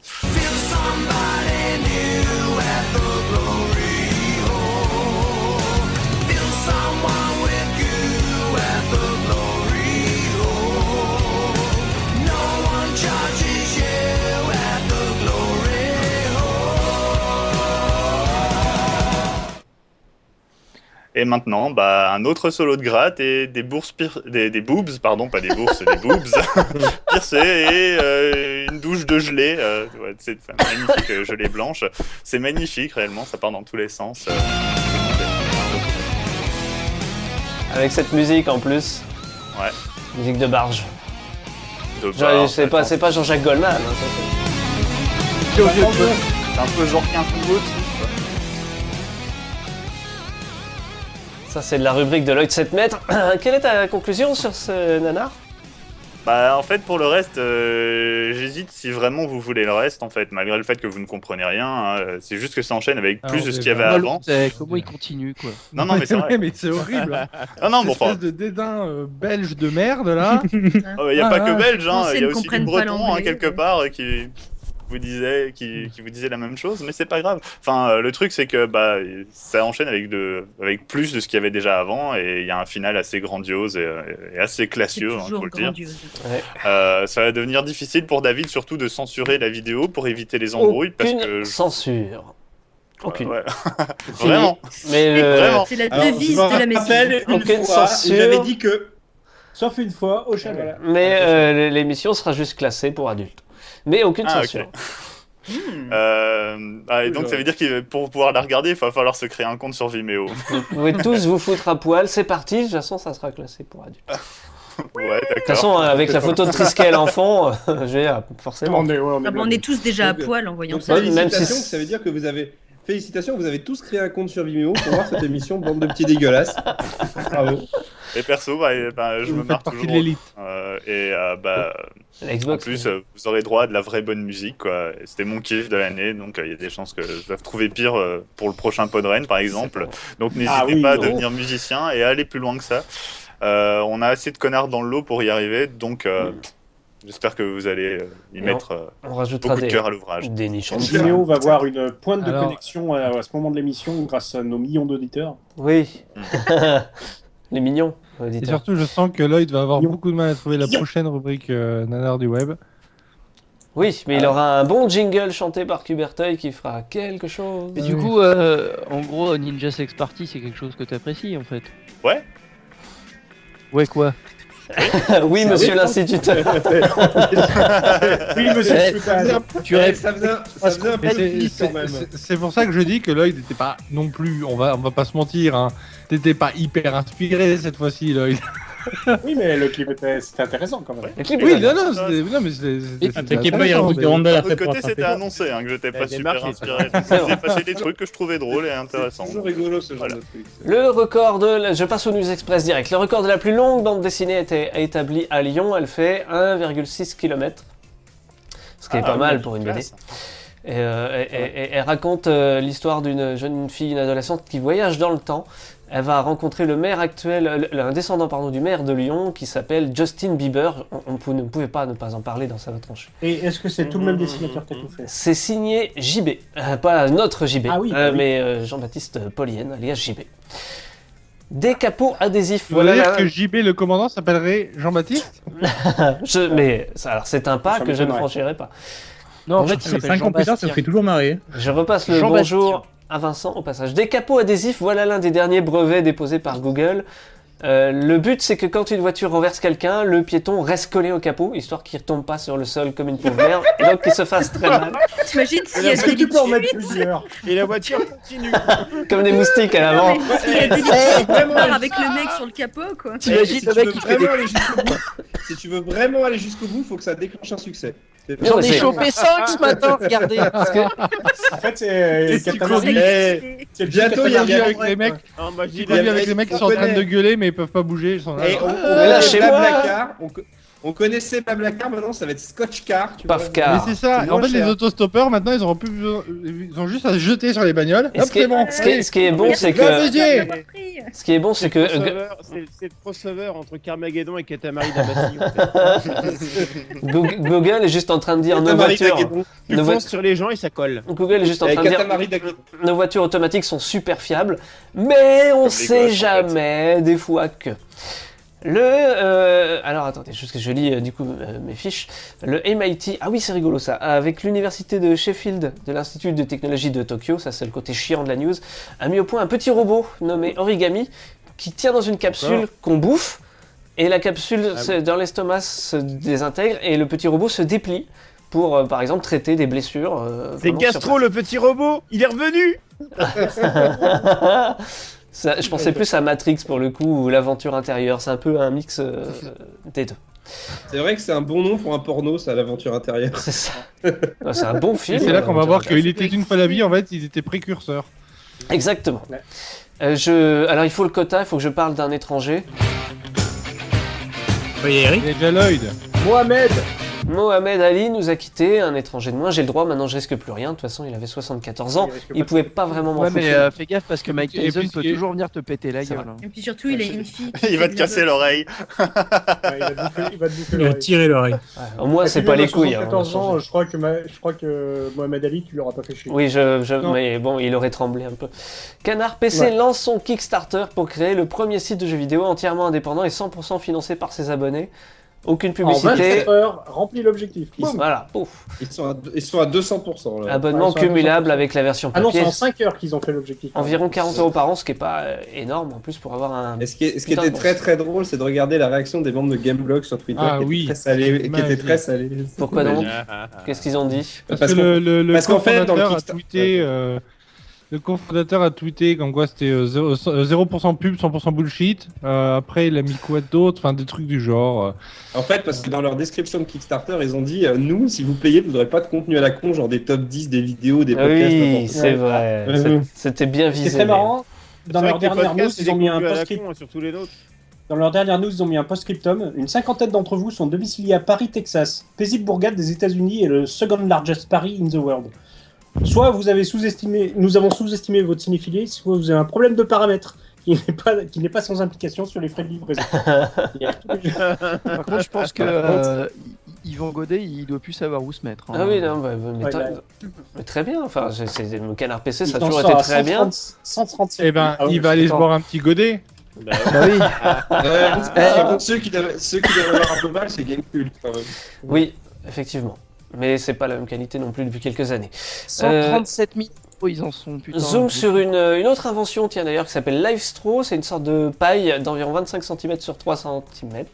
Et maintenant, un autre solo de gratte et des boobs, pas des bourses, des boobs piercés et une douche de gelée. C'est magnifique gelée blanche. C'est magnifique réellement, ça part dans tous les sens. Avec cette musique en plus. Ouais. Musique de barge. C'est pas Jean-Jacques Goldman. Hein, c'est un peu genre 15 minutes. Ça, c'est de la rubrique de l'œil de 7 mètres. Quelle est ta conclusion sur ce nanar ? En fait, pour le reste, j'hésite si vraiment vous voulez le reste, en fait, malgré le fait que vous ne comprenez rien. Hein, c'est juste que ça enchaîne avec plus de ce qu'il y avait avant. Comment il continue, quoi. Non, mais c'est vrai. Mais c'est horrible. Non, bon, espèce de dédain belge de merde, là. Il n'y a pas que belge, hein. Il y a aussi du breton, hein, quelque part, qui vous disait la même chose, mais c'est pas grave. Enfin, le truc c'est que ça enchaîne avec plus de ce qu'il y avait déjà avant, et il y a un final assez grandiose et assez classieux, il faut le dire. Ouais. Ça va devenir difficile pour David surtout de censurer la vidéo pour éviter les embrouilles. Censure. Aucune. Ouais. Vraiment. Mais vraiment. C'est la devise de la maison. Aucune censure. J'avais dit que, sauf une fois, au chalet. Mais l'émission sera juste classée pour adultes. Mais aucune censure. Okay. Et donc ça veut dire que pour pouvoir la regarder, il va falloir se créer un compte sur Vimeo. Vous pouvez tous vous foutre à poil, c'est parti, de toute façon ça sera classé pour adultes. Ouais, d'accord. De toute façon, avec la photo de Triskel enfant, je veux dire, forcément. On est tous déjà à poil en voyant donc, ça. Félicitations, ça veut dire que vous avez... Félicitations, vous avez tous créé un compte sur Vimeo pour voir cette émission, bande de petits dégueulasses. Bravo. Et perso, je me marre toujours. De l'élite. En plus, vous aurez droit à de la vraie bonne musique, quoi. C'était mon kiff de l'année, donc il y a des chances que je doive trouver pire pour le prochain Podren, par exemple. Donc n'hésitez pas à devenir musicien et à aller plus loin que ça. On a assez de connards dans le lot pour y arriver, donc j'espère que vous allez y mettre beaucoup de cœur à l'ouvrage. Vimeo va avoir une pointe de connexion à ce moment de l'émission grâce à nos millions d'auditeurs. Oui. Les mignons. Et surtout, je sens que Lloyd va avoir beaucoup de mal à trouver la prochaine rubrique nanar du web. Oui, mais il aura un bon jingle chanté par Cuberteuil qui fera quelque chose. Et du coup, en gros, Ninja Sex Party, c'est quelque chose que tu apprécies en fait. Ouais. Ouais, quoi? Oui, monsieur l'instituteur. Oui, monsieur l'instituteur. C'est pour ça que je dis que Lloyd n'était pas non plus, on va pas se mentir, hein, t'étais pas hyper inspiré cette fois-ci, Lloyd. Oui, mais le clip c'était intéressant quand même. Oui, non, mais c'était intéressant. De l'autre côté, c'était annoncé que j'étais pas super inspiré. J'ai passé des trucs que je trouvais drôles et intéressants. C'est toujours rigolo ce genre de truc. Le record je passe aux News Express direct. Le record de la plus longue bande dessinée a été établi à Lyon. Elle fait 1,6 km. Ce qui est pas mal pour une BD. Et elle raconte l'histoire d'une jeune fille, une adolescente qui voyage dans le temps. Elle va rencontrer le maire actuel, un descendant du maire de Lyon qui s'appelle Justin Bieber. On ne pouvait pas ne pas en parler dans sa tranche. Et est-ce que c'est tout le même dessinateur qui a tout fait? C'est signé JB, pas notre JB, mais Jean-Baptiste Polienne, alias JB. Des capots adhésifs. Vous voulez dire que JB le commandant s'appellerait Jean-Baptiste? Mais alors c'est un pas que je ne franchirai pas. Non, en fait, 5 ans plus tard, ça me fait toujours marrer. Je repasse le bonjour à Vincent au passage. Des capots adhésifs, voilà l'un des derniers brevets déposés par Google. Le but, c'est que quand une voiture renverse quelqu'un, le piéton reste collé au capot, histoire qu'il ne retombe pas sur le sol comme une pauvre merde, et donc qu'il se fasse très mal. T'imagines si Est-ce que tu peux en mettre plusieurs? Et la voiture continue. Comme des moustiques à l'avant. S'il y a des liquides avec le mec sur le capot, quoi. T'imagines le mec qui fait des... Si tu veux vraiment aller jusqu'au bout, il faut que ça déclenche un succès. J'en ai chopé 5 ce matin, regardez. En fait, c'est c'est bientôt il y a avec les mecs. Tu conduis avec les mecs qui sont en train de gueuler mais ils peuvent pas bouger, ils sont là. Et on connaissait Blablacar, maintenant ça va être Scotchcar. Pafcar. Mais c'est ça. En fait, les autostoppeurs maintenant ils auront plus besoin, ils ont juste à se jeter sur les bagnoles. Hop, c'est bon. Ce qui est bon, c'est que ce qui est bon, c'est que c'est le crossover entre Carmageddon et Katamari Damacy. Google est juste en train de dire nos voitures. Tu fonces sur les gens et ça colle. Google est juste en train de dire nos voitures automatiques sont super fiables, mais on sait jamais des fois que. Alors attendez, juste que je lis du coup mes fiches. Le MIT, ah oui c'est rigolo ça, avec l'université de Sheffield de l'Institut de technologie de Tokyo, ça c'est le côté chiant de la news, a mis au point un petit robot nommé Origami qui tient dans une capsule qu'on bouffe et la capsule dans l'estomac se désintègre et le petit robot se déplie pour par exemple traiter des blessures. C'est Gastro le petit robot, il est revenu. Ça, je pensais plus à Matrix pour le coup, ou l'aventure intérieure, c'est un peu un mix des deux. C'est vrai que c'est un bon nom pour un porno, ça, l'aventure intérieure. C'est ça. C'est un bon film. C'est là qu'on va voir qu'il était une fois la vie, en fait, ils étaient précurseurs. Exactement. Alors il faut le quota, il faut que je parle d'un étranger. Oui, Eric. Il y a déjà Lloyd. Mohamed Ali nous a quitté, un étranger de moins, j'ai le droit, maintenant je risque plus rien, de toute façon il avait 74 ans, il pouvait pas vraiment m'en foutre. Mais fais gaffe parce que Mike Tyson peut toujours venir te péter la gueule. Et puis surtout il a une fille. Il va te casser l'oreille. Il va te bouffer Il va tirer l'oreille. Au moins c'est pas les couilles. 14 ans, je crois que Mohamed Ali tu l'auras pas fait chier. Oui, mais bon, il aurait tremblé un peu. Canard PC lance son Kickstarter pour créer le premier site de jeux vidéo entièrement indépendant et 100% financé par ses abonnés. Aucune publicité. En 24 heures, rempli l'objectif. Voilà, pouf. Ils sont à 200%. Là. Abonnement cumulable avec la version papier. Ah non, c'est en 5 heures qu'ils ont fait l'objectif. Environ 40 € par an, ce qui est pas énorme en plus pour avoir un. Et ce qui était très très drôle, c'est de regarder la réaction des membres de Gameblog sur Twitter qui était très salée. Pourquoi donc? Qu'est-ce qu'ils ont dit? Parce qu'en fait, dans le Kickstarter, le cofondateur a tweeté comme quoi c'était 0% pub, 100% bullshit. Après, il a mis quoi d'autre? Enfin, des trucs du genre. En fait, parce que dans leur description de Kickstarter, ils ont dit nous, si vous payez, vous n'aurez pas de contenu à la con, genre des top 10, des vidéos, des podcasts. Oui, c'est vrai. C'était bien visé. C'est très marrant. Dans leur dernière news, ils ont mis un post-scriptum. Dans leur dernière news, ils ont mis un post-scriptum. Une cinquantaine d'entre vous sont domiciliés à Paris, Texas, paisible bourgade des États-Unis et le second largest Paris in the world. Soit nous avons sous-estimé votre cinéphilie, soit vous avez un problème de paramètres qui n'est pas sans implication sur les frais de livraison. Par contre, je pense que Yvan Godet, il doit plus savoir où se mettre. Ah oui, non, mais très bien. Enfin, le Canard PC, ça a toujours été très bien. 137. Eh ben, il va aller se boire un petit godet. Bah oui. Ceux qui doivent avoir un peu mal, c'est Gamecult quand même. Oui, effectivement. Mais c'est pas la même qualité non plus depuis quelques années. 137 000 ils en sont, putain. Zoom sur une autre invention, tiens d'ailleurs, qui s'appelle LiveStraw. C'est une sorte de paille d'environ 25 cm sur 3 cm.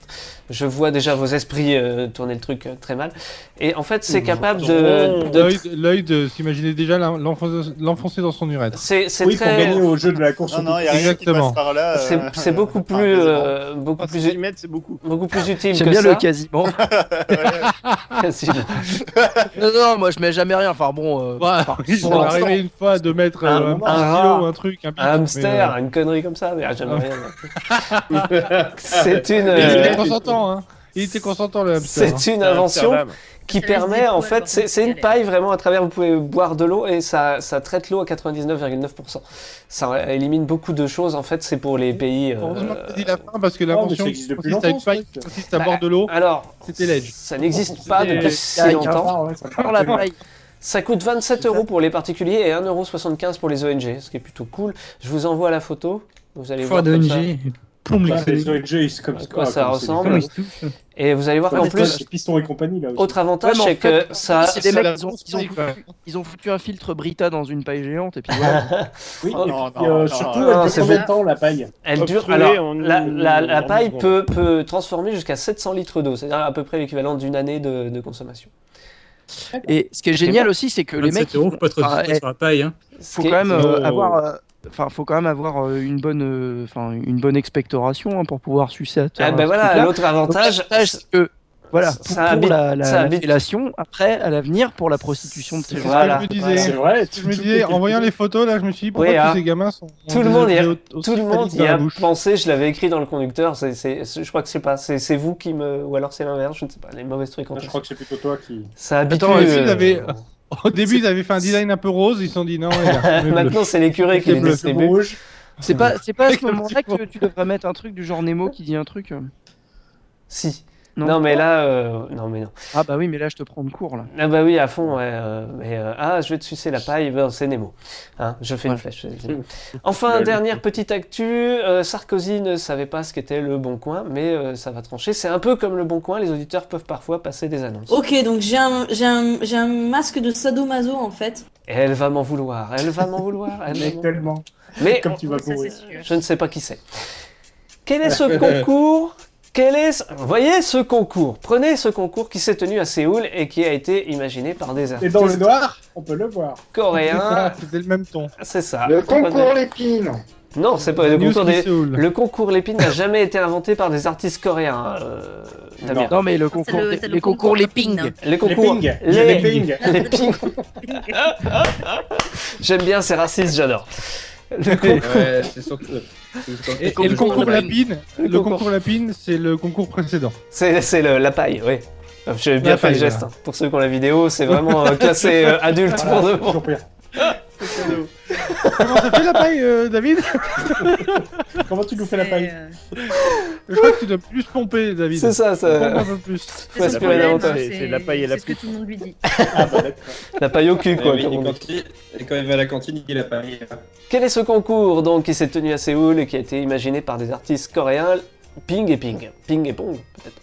Je vois déjà vos esprits tourner le truc très mal. Et en fait, c'est capable de... Lloyd s'imaginait déjà l'enfoncer dans son urètre. C'est oui, très... pour gagner au jeu de la course. Non, il y a rien qui passe par là. C'est beaucoup plus... beaucoup plus utile que ça. J'aime bien le quasiment. Quasiment. Non, moi je mets jamais rien. Enfin bon... ça m'est arrivé une fois de mettre un stylo, un truc, un hamster, une connerie comme ça, mais jamais rien. C'est une... Il était consentant le hamster. C'est une invention qui permet, en fait, c'est une paille vraiment à travers, vous pouvez boire de l'eau et ça traite l'eau à 99,9%. Ça élimine beaucoup de choses, en fait, c'est pour les pays... Heureusement que tu dis la fin parce que l'invention consiste à une paille qui consiste à boire de l'eau, c'était l'Edge. Ça n'existe pas depuis si longtemps. La paille. Ça coûte 27 € pour les particuliers et 1,75 € pour les ONG, ce qui est plutôt cool. Je vous envoie la photo, vous allez voir comme ça. plombe les Les ONG, c'est comme à quoi ça ressemble. Et vous allez voir qu'en plus, Piston et compagnie, là aussi. autre avantage, c'est que ça. C'est des mecs, ils ont foutu un filtre Brita dans une paille géante et puis voilà. Oui, Oh, et non, puis, non, surtout, non, elle c'est dure combien bon. de temps, la paille? Elle dure. Obstrué Alors, en la en paille 10 peut transformer jusqu'à 700 litres d'eau, c'est-à-dire à peu près l'équivalent d'une année de consommation. Et ce qui est génial aussi, c'est que les mecs. €27 faut pas trop sur la paille. Hein. Faut quand même avoir. Enfin, faut quand même avoir une bonne expectoration hein, pour pouvoir sucer à terre. Ah ben voilà, l'autre avantage, c'est que voilà, ça pour habite- la ça habite- fellation, après à l'avenir pour la prostitution de ces gens. Voilà. Je me disais, C'est vrai, je me disais, en voyant les photos, là, je me suis dit, pourquoi Oui, tous hein. ces gamins sont. Tout le monde y a, aussi tout le monde phalliques y dans la a bouche. pensé, je l'avais écrit dans le conducteur, je crois que c'est pas, c'est vous qui me, ou alors c'est l'inverse, je ne sais pas, les mauvaises trucs. Je crois que c'est plutôt toi qui. Ça habitue. Attends, ils avaient- Au début, ils avaient fait un design un peu rose, ils se sont dit non. Maintenant, c'est les curés qui les distribuent. C'est pas à ce moment-là que tu devrais mettre un truc du genre Nemo qui dit un truc. Si. Non, mais là, non, mais non. Ah bah oui, mais là je te prends de court là. Ah bah oui, à fond, ouais. Je vais te sucer la paille, ben, c'est Nemo. Hein, je fais une flèche. Enfin, dernière petite actu, Sarkozy ne savait pas ce qu'était le Bon Coin, mais ça va trancher. C'est un peu comme le Bon Coin, les auditeurs peuvent parfois passer des annonces. Ok, donc j'ai un masque de sadomaso en fait. Et elle va m'en vouloir, elle va m'en vouloir. Mais tellement. Mais Comme tu vas courir. je ne sais pas qui c'est. Quel est ce concours? Vous voyez ce concours? Prenez ce concours qui s'est tenu à Séoul et qui a été imaginé par des Et artistes dans le noir, on peut le voir. coréens. C'était le même ton. C'est ça. Le concours Lépine. Non, c'est pas le News concours qui des... Séoul. Le concours Lépine n'a jamais été inventé par des artistes coréens. Damien. Non mais le concours, les concours les ping. Les concours. ping. Les ping. Les ping. J'aime bien, c'est raciste, j'adore. Le concours. Ouais, c'est surtout. Et le concours Lapine, c'est le concours précédent. C'est la paille, oui. J'ai bien La fait le paille, geste. voilà. Pour ceux qui ont la vidéo, c'est vraiment classé adulte pour de bon. Comment ça fait la paille, David? Comment tu nous fais la paille? Je crois que tu dois plus pomper, David. C'est ça, ça. Pompe un peu plus. Faut aspirer davantage. C'est la paille et la C'est ce que tout le monde lui dit. Ah bah d'accord. La paille au cul, quoi. Oui, comme on dit. et quand il va à la cantine, il a paille. Quel est ce concours donc qui s'est tenu à Séoul et qui a été imaginé par des artistes coréens? Ping et ping. Ping et pong, peut-être.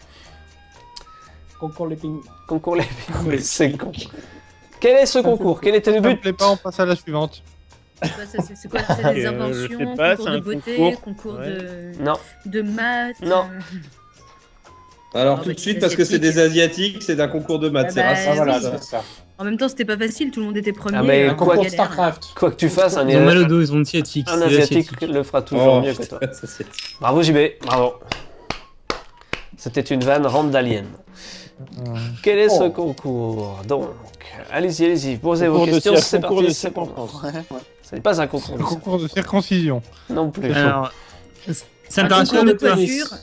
Concours les ping. Concours les ping. C'est con. Quel est ce concours? Quel était le Ça me but? plaît pas, on passe à la suivante. C'est quoi? C'est des je inventions, sais pas, concours c'est de un beauté, concours. concours Ouais. Non. de maths. Non. Alors Ah, tout bah, de suite, c'est parce que c'est asiatique. des asiatiques, c'est d'un concours de maths, Ah c'est bah, raciste. Ah voilà, oui. c'est ça. En même temps, c'était pas facile, tout le monde était premier. Ah, mais Un quoi concours que- de Starcraft. Quoi que tu fasses, Ils ont mal au dos, ils ont asiatiques. un c'est asiatique asiatique. le fera toujours Oh, mieux que toi. putain, ça, c'est- Bravo JB, bravo. C'était une vanne randalienne. Quel est ce Oh. concours? Donc, allez-y, posez vos Concours de questions, c'est concours de parti, c'est pour circonstance. Ce n'est pas un concours Le concours de circoncision. non plus. Alors, c'est Un international concours de ou pas peinture.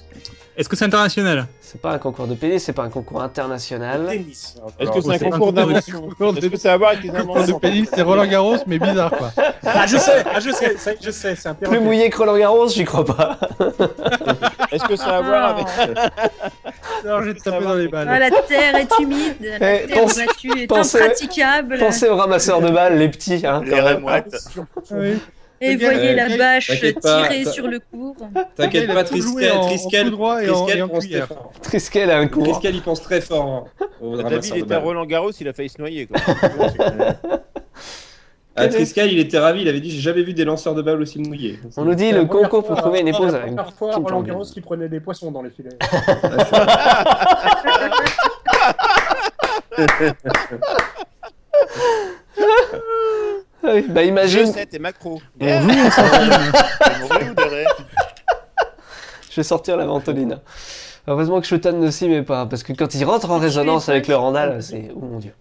Est-ce que c'est international? C'est pas un concours de pénis, c'est pas un concours international. Tennis. Est-ce que c'est un c'est un concours d'invention? Est-ce que ça a à voir avec les Le concours inventions? de pénis, c'est Roland Garros, mais bizarre quoi. Ah je sais, c'est un Plus perroquet. mouillé que Roland Garros, j'y crois pas. Est-ce que ça a à voir avec... Alors j'ai tapé dans les balles. Ah, la terre est humide, la terre battue est pensez- impraticable. Pensez aux ramasseurs de balles, les petits, hein, Les quand même. remouettes. Oui. Et T'inquiète, voyez la bâche t'inquiète pas, tirée sur le cours. T'inquiète Il a pas, tout joué en coup droit et en pense très cuillère. fort. Triskel a un cours. Triskel, il pense très fort hein, au David, ramasseur il de était à balles. Roland Garros, il a failli se noyer, quoi. Ah, Triskel, il était ravi, il avait dit j'ai jamais vu des lanceurs de balles aussi mouillés. On nous dit le concours pour trouver une épouse avec Parfois, Kim Roland Jong-un. Garros qui prenait des poissons dans les filets. Ah oui, bah Je imagine, sais, t'es macro. On joue, on s'en Mauvais ou derrière? je vais sortir la ventolina. Heureusement que Shutan ne s'y met pas, parce que quand il rentre en résonance avec le Randall, c'est... Oh mon dieu.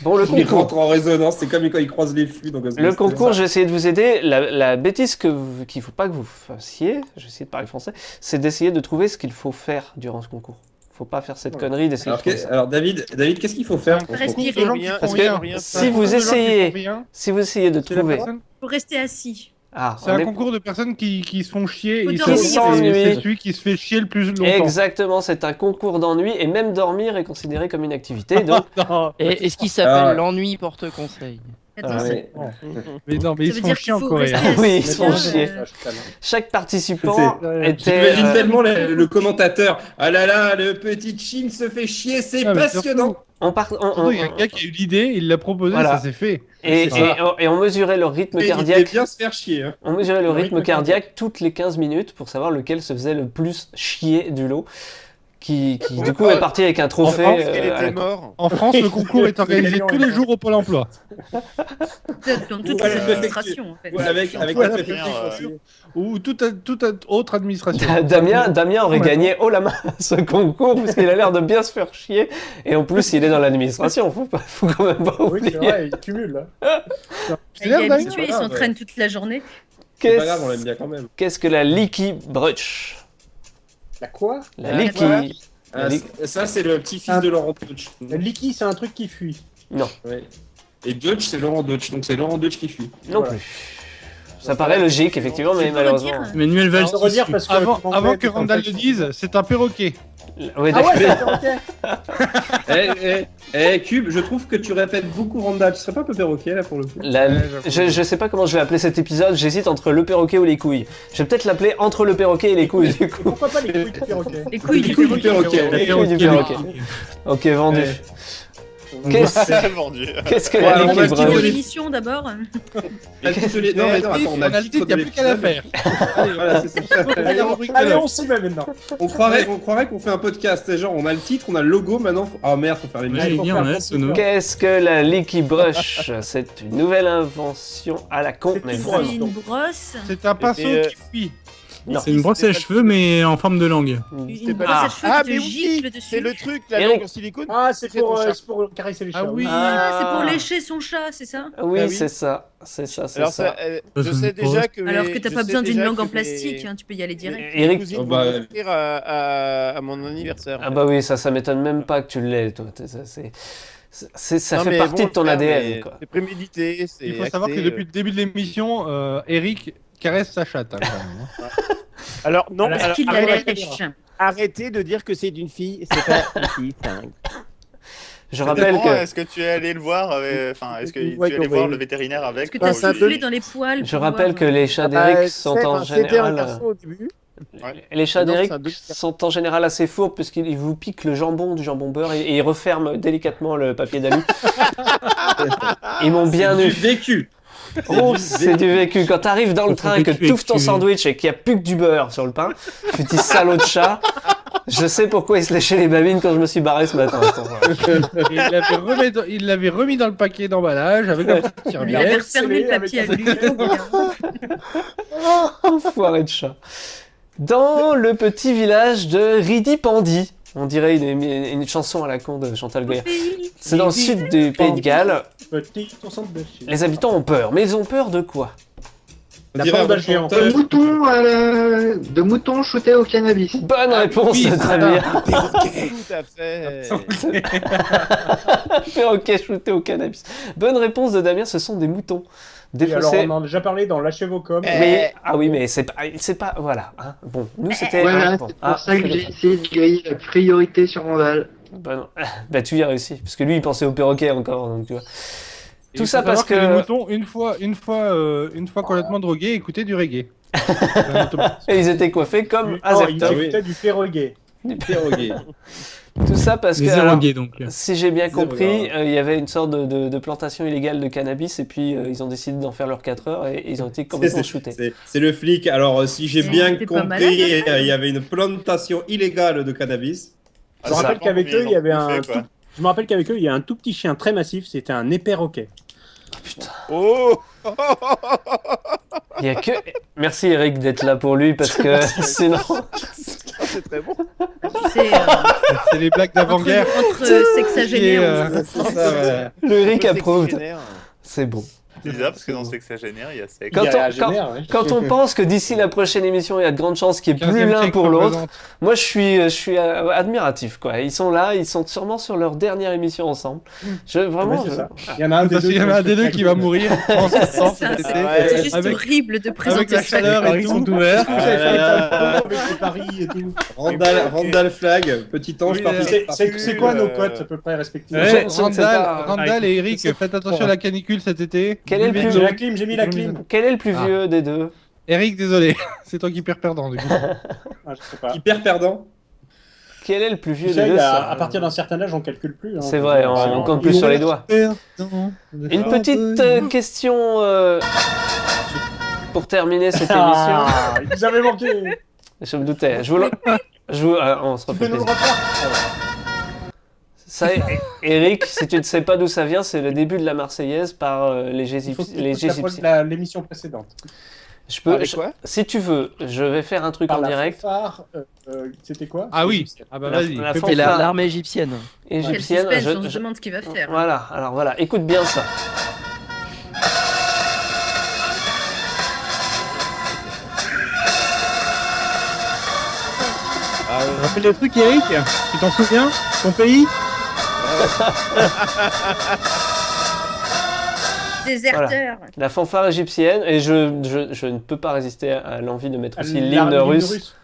Bon, le Il concours. rentre en résonance, c'est comme quand il croise les flux. Donc, Le concours, j'ai essayé de vous aider. La bêtise qu'il ne faut pas que vous fassiez, j'ai essayé de parler français, c'est d'essayer de trouver ce qu'il faut faire durant ce concours. Faut pas faire cette connerie d'essayer de trouver ça. Alors David, qu'est-ce qu'il faut faire pour ce concours? Respirer. Parce que si vous essayez de trouver... Faut rester assis. Ah, C'est on un est- concours de personnes qui se font chier Faut et dormir. c'est s'ennuient. celui qui se fait chier le plus longtemps. Exactement, c'est un concours d'ennui et même dormir est considéré comme une activité. Donc, Et ce qui s'appelle Ah. l'ennui porte conseil. Attends, Mais non, mais ils Ça veut sont dire chiants qu'il en faut Corée. rester Oui, ils assis, sont hein, chiés. Chaque participant était. J'imagine tellement le commentateur. Ah là là, le petit Chin se fait chier, c'est Ah, mais passionnant. Surtout, il y a un gars qui a eu l'idée, il l'a proposé, Voilà. ça s'est fait. Et on mesurait leur rythme Il cardiaque. devait bien se faire chier. Hein. On mesurait le rythme cardiaque toutes les 15 minutes pour savoir lequel se faisait le plus chier du lot. Qui du coup est parti avec un trophée. France, il était mort. En France, le concours est organisé tous les jours au Pôle emploi. Dans toutes les administrations, en fait. Ouais, avec la préfecture. Ou toute autre administration. Damien aurait gagné haut la main ce concours parce qu'il a l'air de bien se faire chier et en plus il est dans l'administration, faut quand même pas Oui, oublier. c'est vrai, il cumule là. Il est habitué, il s'entraîne toute la journée. C'est pas grave, on l'aime bien quand même. Qu'est-ce que la Leaky Brutch? La quoi? La Leaky. Ça, c'est le petit-fils de Laurent Deutsch. La Leaky, c'est un truc qui fuit. Non. Ouais. Et Deutsch, c'est Laurent Deutsch, donc c'est Laurent Deutsch qui fuit. Non plus. Ça paraît logique, effectivement, mais malheureusement. Manuel Valls. Parce que Avant que Randall le dise, c'est un perroquet. Oui, Ah ouais, c'est d'accord. ok. Cube, je trouve que tu répètes beaucoup Randall. Tu serais pas un peu perroquet là pour le coup? Je sais pas comment je vais appeler cet épisode, j'hésite entre le perroquet ou les couilles. Je vais peut-être l'appeler entre le perroquet et les couilles du coup. Pourquoi pas les couilles du perroquet? Les couilles du perroquet. Les couilles du perroquet. Ok, vendu. Qu'est-ce que la On va Leaky se Brutch? l'émission d'abord. Non, mais attends, On a le titre, il n'y a plus qu'à la faire. Voilà, c'est ça. Allez, on s'y met maintenant. On croirait qu'on fait un podcast. C'est genre, on a le titre, on a le logo, maintenant. Oh merde, faut faire les musiques. Qu'est-ce que la Leaky Brush? C'est une nouvelle invention à la con. Mais C'est une brosse. C'est un pinceau qui fuit. C'est une brosse à cheveux, mais en forme de langue. Une brosse à cheveux qui te gicle dessus. C'est le truc, la Eric. langue en silicone. Ah, c'est pour caresser les chats. Ah oui. Ah, c'est pour lécher son chat, c'est ça? Oui, c'est ça. C'est ça, c'est Alors, ça. je sais déjà que. Alors que t'as pas besoin d'une langue en plastique, hein, tu peux y aller direct. Eric, Cousine vont m'offrir à mon anniversaire. Ah bah oui, ça m'étonne même pas que tu l'aies, toi. Ça Non, fait mais partie bon, de ton frère, ADN, mais quoi. C'est prémédité. Il faut savoir que depuis le début de l'émission, Eric caresse sa chatte. Hein, quand même, hein. Alors, non, Parce qu'il la lèche. arrêtez de dire que c'est d'une fille, c'est pas une fille. Je rappelle que. Est-ce que tu es allé le voir Enfin, est-ce que tu es allé voir le vétérinaire avec? Est-ce que t'as soufflé dans les poils? Je rappelle que les chats d'Eric sont en général. Les chats d'Eric sont en général assez fourbes puisqu'ils vous piquent le jambon du jambon beurre et ils referment délicatement le papier d'alu. Ils m'ont bien eu. Vécu. Oh, c'est du vécu. Quand t'arrives dans le train et que t'ouvres ton sandwich et qu'il n'y a plus que du beurre sur le pain, tu te dis salaud de chat. Je sais pourquoi il se léchait les babines quand je me suis barré ce matin. Il l'avait remis dans le paquet d'emballage avec un petit Il serviette. avait refermé le papier à lui. Enfoiré de chat. Dans le petit village de Ridipandy, on dirait une chanson à la con de Chantal Goya. C'est dans le sud du Pays de Galles. Les habitants ont peur, mais ils ont peur de quoi? De moutons shootés au cannabis. Bonne réponse, très bien. Tout à fait. Perroquet shooté au cannabis. Bonne réponse de Damien, ce sont des moutons. Oui, alors on en a déjà parlé dans Lâchez vos coms. Mais, ah oui, mais c'est pas, voilà. Hein. Bon, nous c'était. Voilà, bon. c'est pour ça que j'ai essayé de griller la priorité sur Randall. Bah tu y as réussi, parce que lui il pensait au perroquet encore, donc tu vois. Tout ça parce que les moutons, une fois complètement drogués, écoutaient du reggae. Et ils étaient coiffés comme Ils écoutaient du perroquet. Du perroquet. Tout ça parce que, alors, si j'ai bien compris, il y avait une sorte de plantation illégale de cannabis et puis ils ont décidé d'en faire leurs 4 heures et ils ont été complètement shootés. C'est le flic. Alors, si j'ai bien compris, il y avait une plantation illégale de cannabis. Je me rappelle qu'avec eux, il y avait Je me rappelle qu'avec eux, il y a un tout petit chien très massif, c'était un éperroquet. Oh putain. Oh. Il y a que. Merci Eric d'être là pour lui parce que sinon. C'est très bon. C'est les blagues d'avant-guerre. Entre sexagénaires. Le Eric approuve. C'est bon. Je dis ça parce que dans Sexagénaire, il y a sexe. Quand on pense que d'ici la prochaine émission, il y a de grandes chances qu'il n'y ait plus l'un pour l'autre, moi je suis admiratif, quoi. Ils sont là, ils sont sûrement sur leur dernière émission ensemble. Vraiment, il y en a un des deux qui va mourir. C'est juste horrible de présenter avec la chaleur et tout ouvert. Paris et tout. Randall Flag, petit ange. C'est quoi nos cotes à peu près respectifs? Randall et Eric, faites attention à la canicule cet été. J'ai la clim, j'ai mis la clim. Quel est le plus vieux des deux? Eric, désolé, c'est toi qui perds perdant du coup. Je sais pas. Qui perd perdant? Quel est le plus vieux des deux? À partir d'un certain âge, on calcule plus. C'est vrai, on compte plus sur les doigts. Une petite question pour terminer cette émission. Il nous avait manqué. Je me doutais. On se refait plaisir. Ça, Eric, si tu ne sais pas d'où ça vient, c'est le début de la Marseillaise par les Égyptiens. L'émission précédente. Si tu veux, je vais faire un truc en direct. C'était quoi? Ah oui. Ah bah vas-y. Et l'armée égyptienne. Égyptienne. Quel suspense, on se demande ce qu'il va faire. Voilà. Alors voilà, écoute bien ça. Rappelle le truc, Eric. Tu t'en souviens? Ton pays? Déserteur. Voilà. La fanfare égyptienne, et je ne peux pas résister à l'envie de mettre aussi l'hymne russe.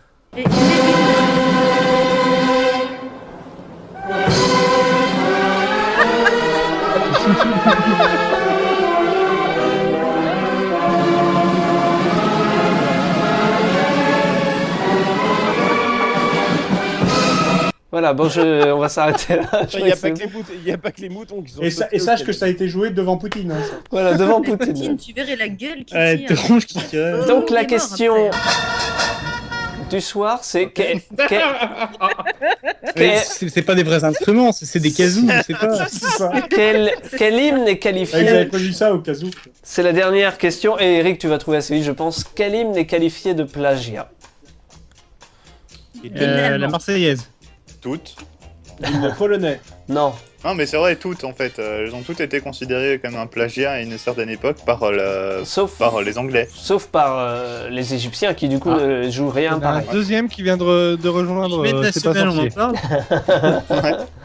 Voilà, bon, on va s'arrêter là. Il n'y a pas que les moutons qui sont... Et sache que ça a été joué devant Poutine. Hein, voilà, devant Poutine. Poutine, tu verrais la gueule qui tire. Donc la question du soir, c'est... C'est pas des vrais instruments, c'est des kazoo, je sais pas. Quel hymne est qualifié... J'avais prévu ça au kazoo. C'est la dernière question, et Eric, tu vas trouver assez vite, je pense. Quel hymne est qualifié de plagiat? La Marseillaise. Toutes. L'hymne polonais. Non. Non, mais c'est vrai, toutes en fait. Elles ont toutes été considérées comme un plagiat à une certaine époque par les Anglais. Sauf par les Égyptiens qui du coup ne jouent rien pareil. Un deuxième qui vient de rejoindre. C'est pas sorcier.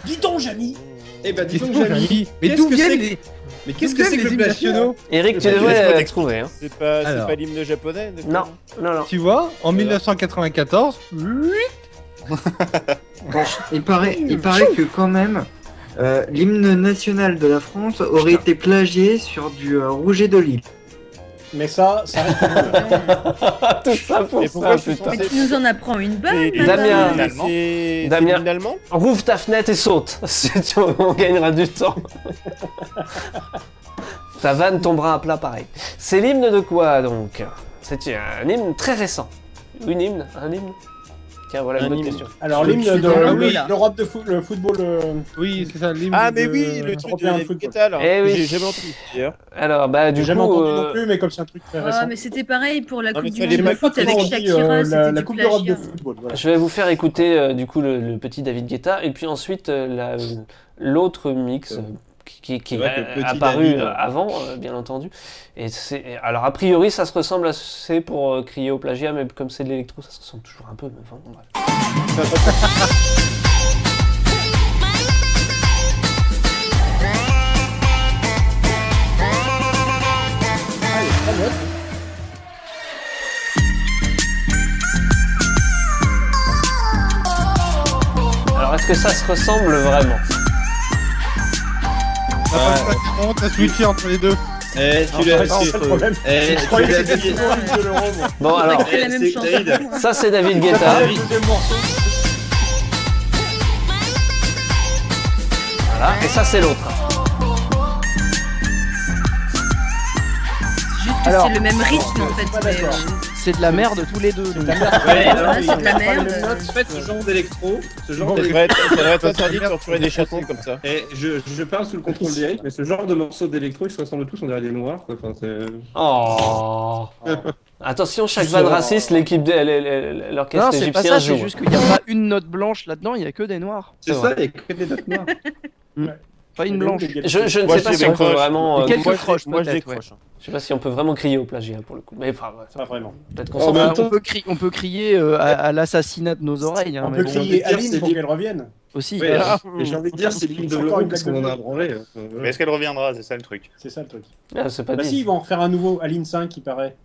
Dis donc, Jamy. Eh ben, dis donc, Jamy. Mais d'où viennent les... Mais qu'est-ce que c'est que le hymne nationaux? Eric, tu devrais trouver. Hein. C'est pas l'hymne japonais? Non. Tu vois, en 1994... Il paraît que quand même, l'hymne national de la France aurait été plagié sur du Rouget de Lille. Mais ça reste... Tout ça pour ça, putain. Mais tu nous en apprends une bonne, Damien, rouvre ta fenêtre et saute. On gagnera du temps. Ta vanne tombera à plat pareil. C'est l'hymne de quoi donc? C'est un hymne très récent. Un hymne. Tiens, voilà une bonne question. Alors, l'hymne de l'Europe de football. Oui, c'est ça, l'hymne. Ah, mais oui, le truc de David Guetta, alors. J'ai jamais entendu. Alors, bah, du coup. J'ai jamais entendu non plus, mais comme c'est un truc très récent. Ah, mais c'était pareil pour la Coupe du Monde de foot avec Shakira, c'était la du Coupe d'Europe de plagiat. football. Voilà. Je vais vous faire écouter du coup le petit David Guetta et puis ensuite l'autre mix qui est apparu avant, bien entendu. Et alors a priori ça se ressemble assez pour crier au plagiat, mais comme c'est de l'électro, ça se ressemble toujours un peu. Mais enfin, bon, Alors est-ce que ça se ressemble vraiment? T'as switché entre les deux. Bon alors, ça c'est David Guetta. Voilà, et ça c'est l'autre. C'est le même rythme en fait. C'est de la merde tous les deux. C'est de la merde. En fait, ce genre d'électro, ça devrait être interdit de torturer des chatons comme ça. Et je parle sous le contrôle d'Eric, mais ce genre de morceaux d'électro, ils se ressemblent tous, on dirait des noirs, quoi. Enfin, Oh. Attention, chaque vanne raciste, l'orchestre égyptien joue. C'est juste qu'il n'y a pas une note blanche là-dedans, il n'y a que des noirs. C'est ça, il n'y a que des notes noires. Pas une blanche. Je ne sais pas si on peut vraiment. Quelques croches, moi je peut-être, décroche. Je sais pas si on peut vraiment crier au plagiat pour le coup. Mais enfin, Pas vraiment. peut-être qu'on s'en fout. On peut crier à l'assassinat de nos oreilles. Hein, On peut crier Aline pour qu'elle revienne. Aussi. Oui, j'ai envie de dire, c'est l'île de l'euro parce qu'on en a branlé. Mais est-ce qu'elle reviendra? C'est ça le truc. C'est ça le truc. Ah, c'est pas Bah dit. si, ils vont en refaire un nouveau, Aline 5, il paraît.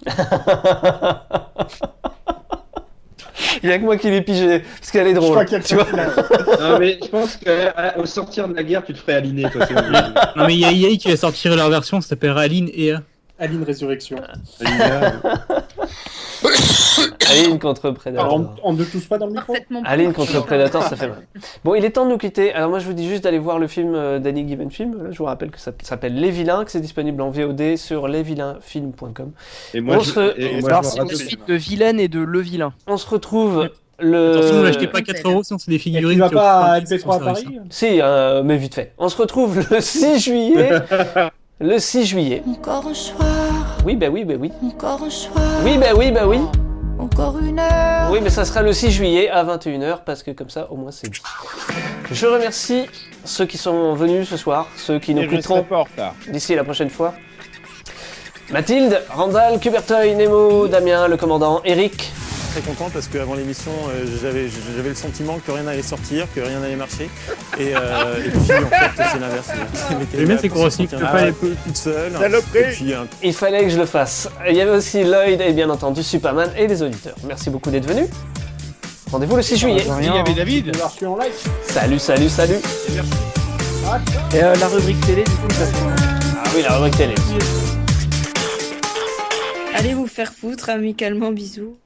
Il y a que moi qui l'ai pigé, parce qu'elle est drôle. Je crois qu'il y a tu vois. Non, mais je pense qu'au sortir de la guerre, tu te ferais aligner, toi. Non, mais il y a EA qui va sortir leur version, ça s'appellera Aline EA. Aline Résurrection. Aline contre Predator. Alors, on ne touche pas dans le micro. Aline contre Predator, ça fait mal. Bon, il est temps de nous quitter. Alors moi, je vous dis juste d'aller voir le film d'Annie Given Film. Là, je vous rappelle que ça s'appelle Les Vilains, que c'est disponible en VOD sur lesvilainfilm.com. Et moi, c'est une suite de Vilaine et de Le Vilain. On se retrouve Attention, ne l'achetez pas 4 €, sinon c'est des figurines. Tu vas pas à LP3 à Paris? Si, mais vite fait. On se retrouve le 6 juillet. Le 6 juillet. Encore un soir. Oui, bah oui. Encore un soir. Oui, bah oui. Encore une heure. Oui, mais ça sera le 6 juillet à 21h, parce que comme ça, au moins, c'est dit. Je remercie ceux qui sont venus ce soir, ceux qui nous quitteront d'ici la prochaine fois. Mathilde, Randall, Cubertoy, Nemo, Damien, le commandant, Eric. Très content parce qu'avant l'émission, j'avais le sentiment que rien n'allait sortir, que rien n'allait marcher. Et puis en fait, c'est l'inverse. Le bien, c'est qu'on recycle pas les peu toute seule. Il fallait que je le fasse. Il y avait aussi Lloyd et bien entendu Superman et les auditeurs. Merci beaucoup d'être venus. Rendez-vous le 6 juillet. Il y avait David. Salut. Et la rubrique télé, du coup, ça fait... Ah oui, la rubrique télé. Allez vous faire foutre, amicalement, bisous.